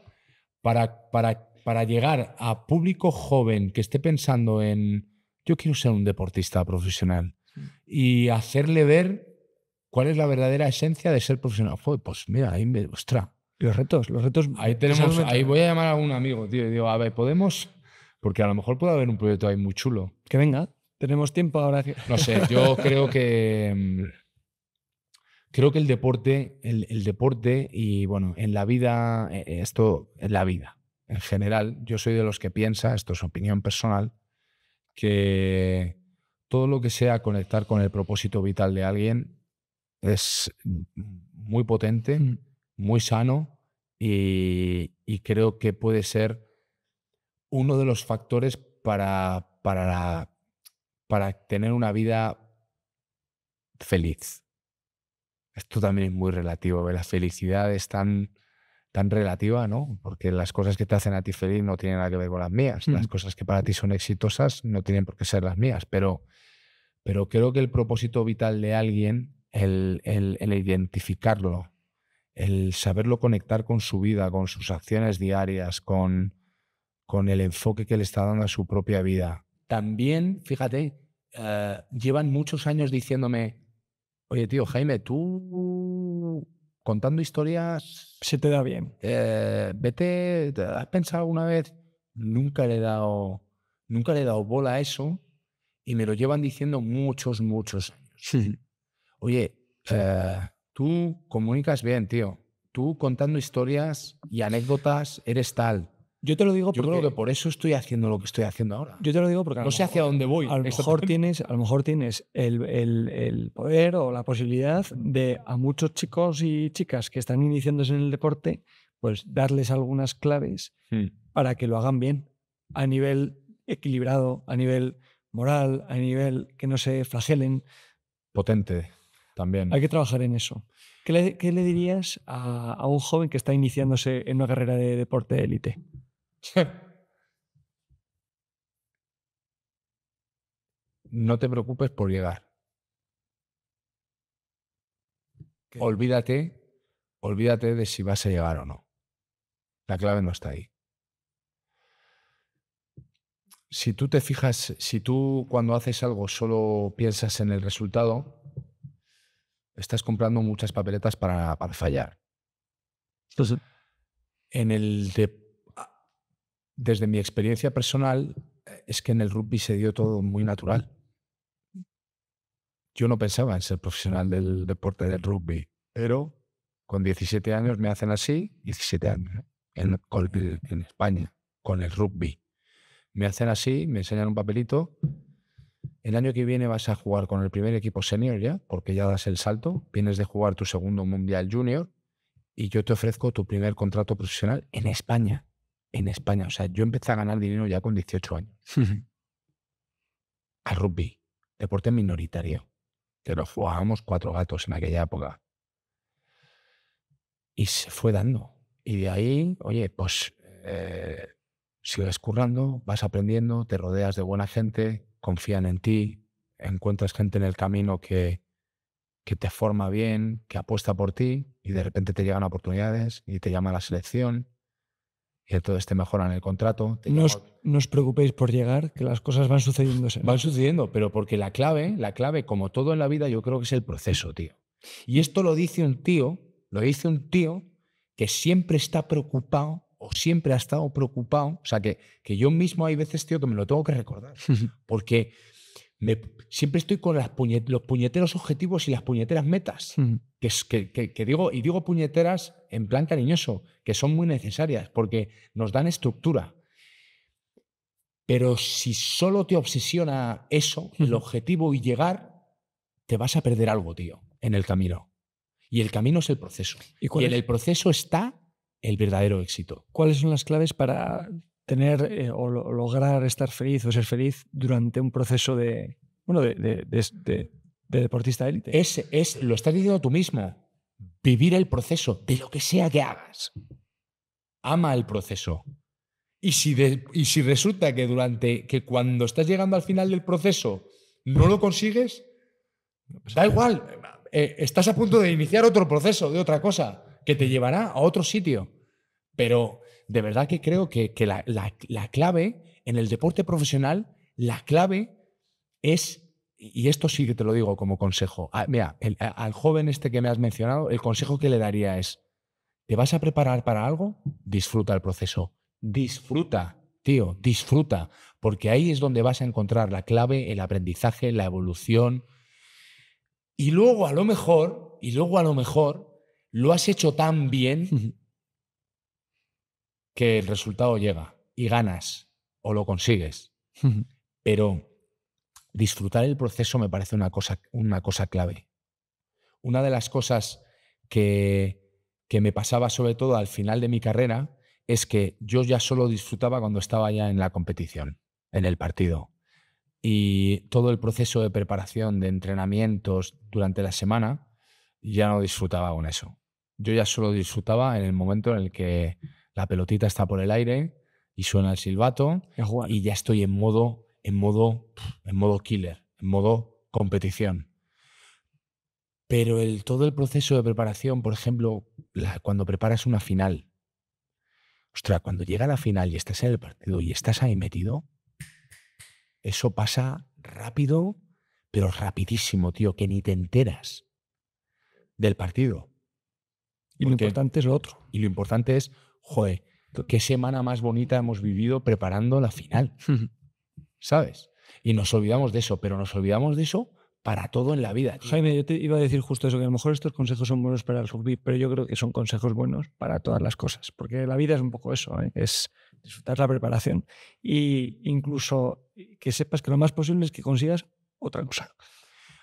para llegar a público joven que esté pensando en... Yo quiero ser un deportista profesional y hacerle ver cuál es la verdadera esencia de ser profesional. Pues mira, ostras. Los retos. Ahí voy a llamar a un amigo, tío, y digo, a ver, podemos, porque a lo mejor puede haber un proyecto ahí muy chulo. Que venga, tenemos tiempo ahora. No sé, yo creo que el deporte y bueno, en la vida, en la vida en general, yo soy de los que piensa, esto es opinión personal, que todo lo que sea conectar con el propósito vital de alguien es muy potente, muy sano y creo que puede ser uno de los factores para tener una vida feliz. Esto también es muy relativo, la felicidad es tan relativa, ¿no? Porque las cosas que te hacen a ti feliz no tienen nada que ver con las mías. Las cosas que para ti son exitosas no tienen por qué ser las mías, pero pero creo que el propósito vital de alguien, el identificarlo, el saberlo conectar con su vida, con sus acciones diarias, con el enfoque que le está dando a su propia vida. También, fíjate, llevan muchos años diciéndome, oye, tío, Jaime, tú contando historias... Se te da bien. Vete, ¿has pensado alguna vez? Nunca le he dado bola a eso y me lo llevan diciendo muchos años. Sí. Oye, tú comunicas bien, tío. Tú contando historias y anécdotas eres tal. Yo te lo digo Yo porque... creo que por eso estoy haciendo lo que estoy haciendo ahora. Yo te lo digo porque no sé hacia dónde voy. A lo mejor tienes el poder o la posibilidad de a muchos chicos y chicas que están iniciándose en el deporte, pues darles algunas claves para que lo hagan bien, a nivel equilibrado, a nivel moral, a nivel que no se flagelen. Potente también. Hay que trabajar en eso. ¿Qué le dirías a un joven que está iniciándose en una carrera de deporte de élite? No te preocupes por llegar. Olvídate de si vas a llegar o no. La clave no está ahí. Si tú te fijas, si tú cuando haces algo solo piensas en el resultado, estás comprando muchas papeletas para fallar. Entonces, desde mi experiencia personal, es que en el rugby se dio todo muy natural. Yo no pensaba en ser profesional del deporte del rugby, pero con 17 años me hacen así, 17 años, en España, con el rugby. Me hacen así, me enseñan un papelito. El año que viene vas a jugar con el primer equipo senior ya, porque ya das el salto. Vienes de jugar tu segundo mundial junior y yo te ofrezco tu primer contrato profesional en España. En España. O sea, yo empecé a ganar dinero ya con 18 años. Al rugby, deporte minoritario, que lo jugábamos 4 gatos en aquella época. Y se fue dando. Y de ahí, oye, pues sigues currando, vas aprendiendo, te rodeas de buena gente, confían en ti, encuentras gente en el camino que te forma bien, que apuesta por ti y de repente te llegan oportunidades y te llama a la selección y entonces te mejoran el contrato. No os preocupéis por llegar, que las cosas van sucediéndose. Van sucediendo, pero porque la clave, como todo en la vida, yo creo que es el proceso, tío. Y esto lo dice un tío que siempre está preocupado o siempre ha estado preocupado. O sea, que yo mismo hay veces, tío, que me lo tengo que recordar. Porque siempre estoy con los puñeteros objetivos y las puñeteras metas. Que digo puñeteras en plan cariñoso, que son muy necesarias porque nos dan estructura. Pero si solo te obsesiona eso, el objetivo y llegar, te vas a perder algo, tío, en el camino. Y el camino es el proceso. Y en el proceso está el verdadero éxito. ¿Cuáles son las claves para tener o lograr estar feliz o ser feliz durante un proceso de deportista élite? Lo estás diciendo tú mismo. Vivir el proceso de lo que sea que hagas. Ama el proceso. Y si resulta que cuando estás llegando al final del proceso no lo consigues, da igual. Estás a punto de iniciar otro proceso de otra cosa que te llevará a otro sitio. Pero de verdad que creo que la clave en el deporte profesional, la clave es, y esto sí que te lo digo como consejo, mira, al joven este que me has mencionado, el consejo que le daría es, ¿te vas a preparar para algo? Disfruta el proceso. Disfruta, tío, disfruta, porque ahí es donde vas a encontrar la clave, el aprendizaje, la evolución. Y luego a lo mejor lo has hecho tan bien que el resultado llega y ganas o lo consigues. Pero disfrutar el proceso me parece una cosa clave. Una de las cosas que me pasaba sobre todo al final de mi carrera es que yo ya solo disfrutaba cuando estaba ya en la competición, en el partido. Y todo el proceso de preparación, de entrenamientos durante la semana, ya no disfrutaba con eso. Yo ya solo disfrutaba en el momento en el que la pelotita está por el aire y suena el silbato y ya estoy en modo killer, en modo competición. Pero todo el proceso de preparación, por ejemplo, cuando preparas una final, ostras, cuando llega la final y estás en el partido y estás ahí metido, eso pasa rápido, pero rapidísimo, tío, que ni te enteras del partido. Y lo importante es lo otro. Y lo importante es, joder, qué semana más bonita hemos vivido preparando la final, ¿sabes? Y nos olvidamos de eso, pero nos olvidamos de eso para todo en la vida, tío. Jaime, yo te iba a decir justo eso, que a lo mejor estos consejos son buenos para el rugby, pero yo creo que son consejos buenos para todas las cosas, porque la vida es un poco eso, ¿eh? Es disfrutar la preparación y incluso que sepas que lo más posible es que consigas otra cosa,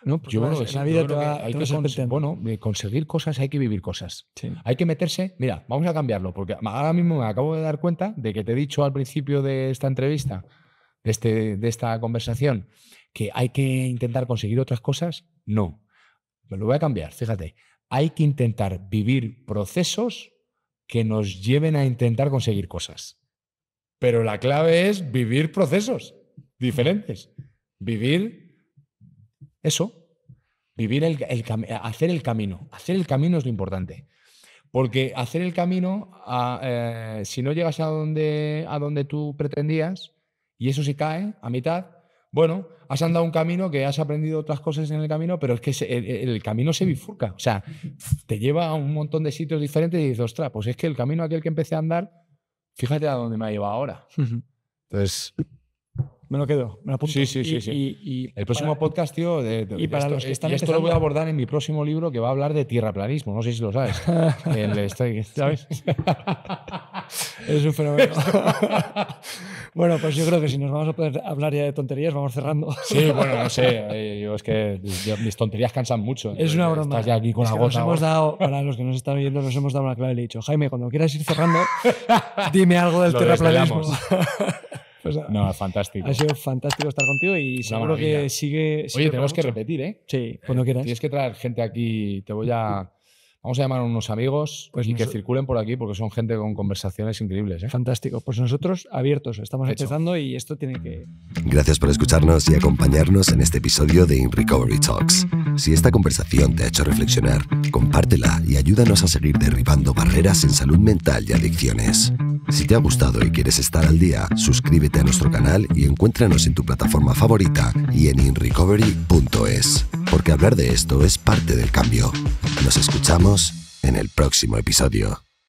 ¿no? Porque yo creo que la vida te va hay que de conseguir cosas hay que vivir cosas. Sí. Hay que meterse, mira, vamos a cambiarlo, porque ahora mismo me acabo de dar cuenta de que te he dicho al principio de esta entrevista, de esta conversación, que hay que intentar conseguir otras cosas. No, me lo voy a cambiar, fíjate. Hay que intentar vivir procesos que nos lleven a intentar conseguir cosas. Pero la clave es vivir procesos diferentes. Vivir eso. Vivir hacer el camino. Hacer el camino es lo importante. Porque hacer el camino, si no llegas a donde tú pretendías, y eso se cae a mitad, bueno, has andado un camino que has aprendido otras cosas en el camino, pero es que el camino se bifurca. O sea, te lleva a un montón de sitios diferentes y dices, ostras, pues es que el camino aquel que empecé a andar, fíjate a dónde me ha llevado ahora. Entonces, me lo quedo, me lo apunto. Sí. Y el próximo podcast, tío, los que están esto lo voy a abordar en mi próximo libro, que va a hablar de tierraplanismo. No sé si lo sabes. ¿Sabes? Es un fenómeno. Bueno, pues yo creo que si nos vamos a poder hablar ya de tonterías, vamos cerrando. Sí, bueno, no sé. Es que mis tonterías cansan mucho. Es una broma. Estás ya aquí con la gota. Nos hemos dado, para los que nos están oyendo, nos hemos dado una clave. Le he dicho, Jaime, cuando quieras ir cerrando, dime algo del tierraplanismo. Pues, no, es fantástico. Ha sido fantástico estar contigo y seguro que sigue. Oye, tenemos que repetir, ¿eh? Sí, cuando quieras. Tienes que traer gente aquí. Vamos a llamar a unos amigos que circulen por aquí porque son gente con conversaciones increíbles, ¿eh? Fantástico. Pues nosotros abiertos. Estamos empezando y esto tiene que... Gracias por escucharnos y acompañarnos en este episodio de In Recovery Talks. Si esta conversación te ha hecho reflexionar, compártela y ayúdanos a seguir derribando barreras en salud mental y adicciones. Si te ha gustado y quieres estar al día, suscríbete a nuestro canal y encuéntranos en tu plataforma favorita y en inrecovery.es, porque hablar de esto es parte del cambio. Nos escuchamos en el próximo episodio.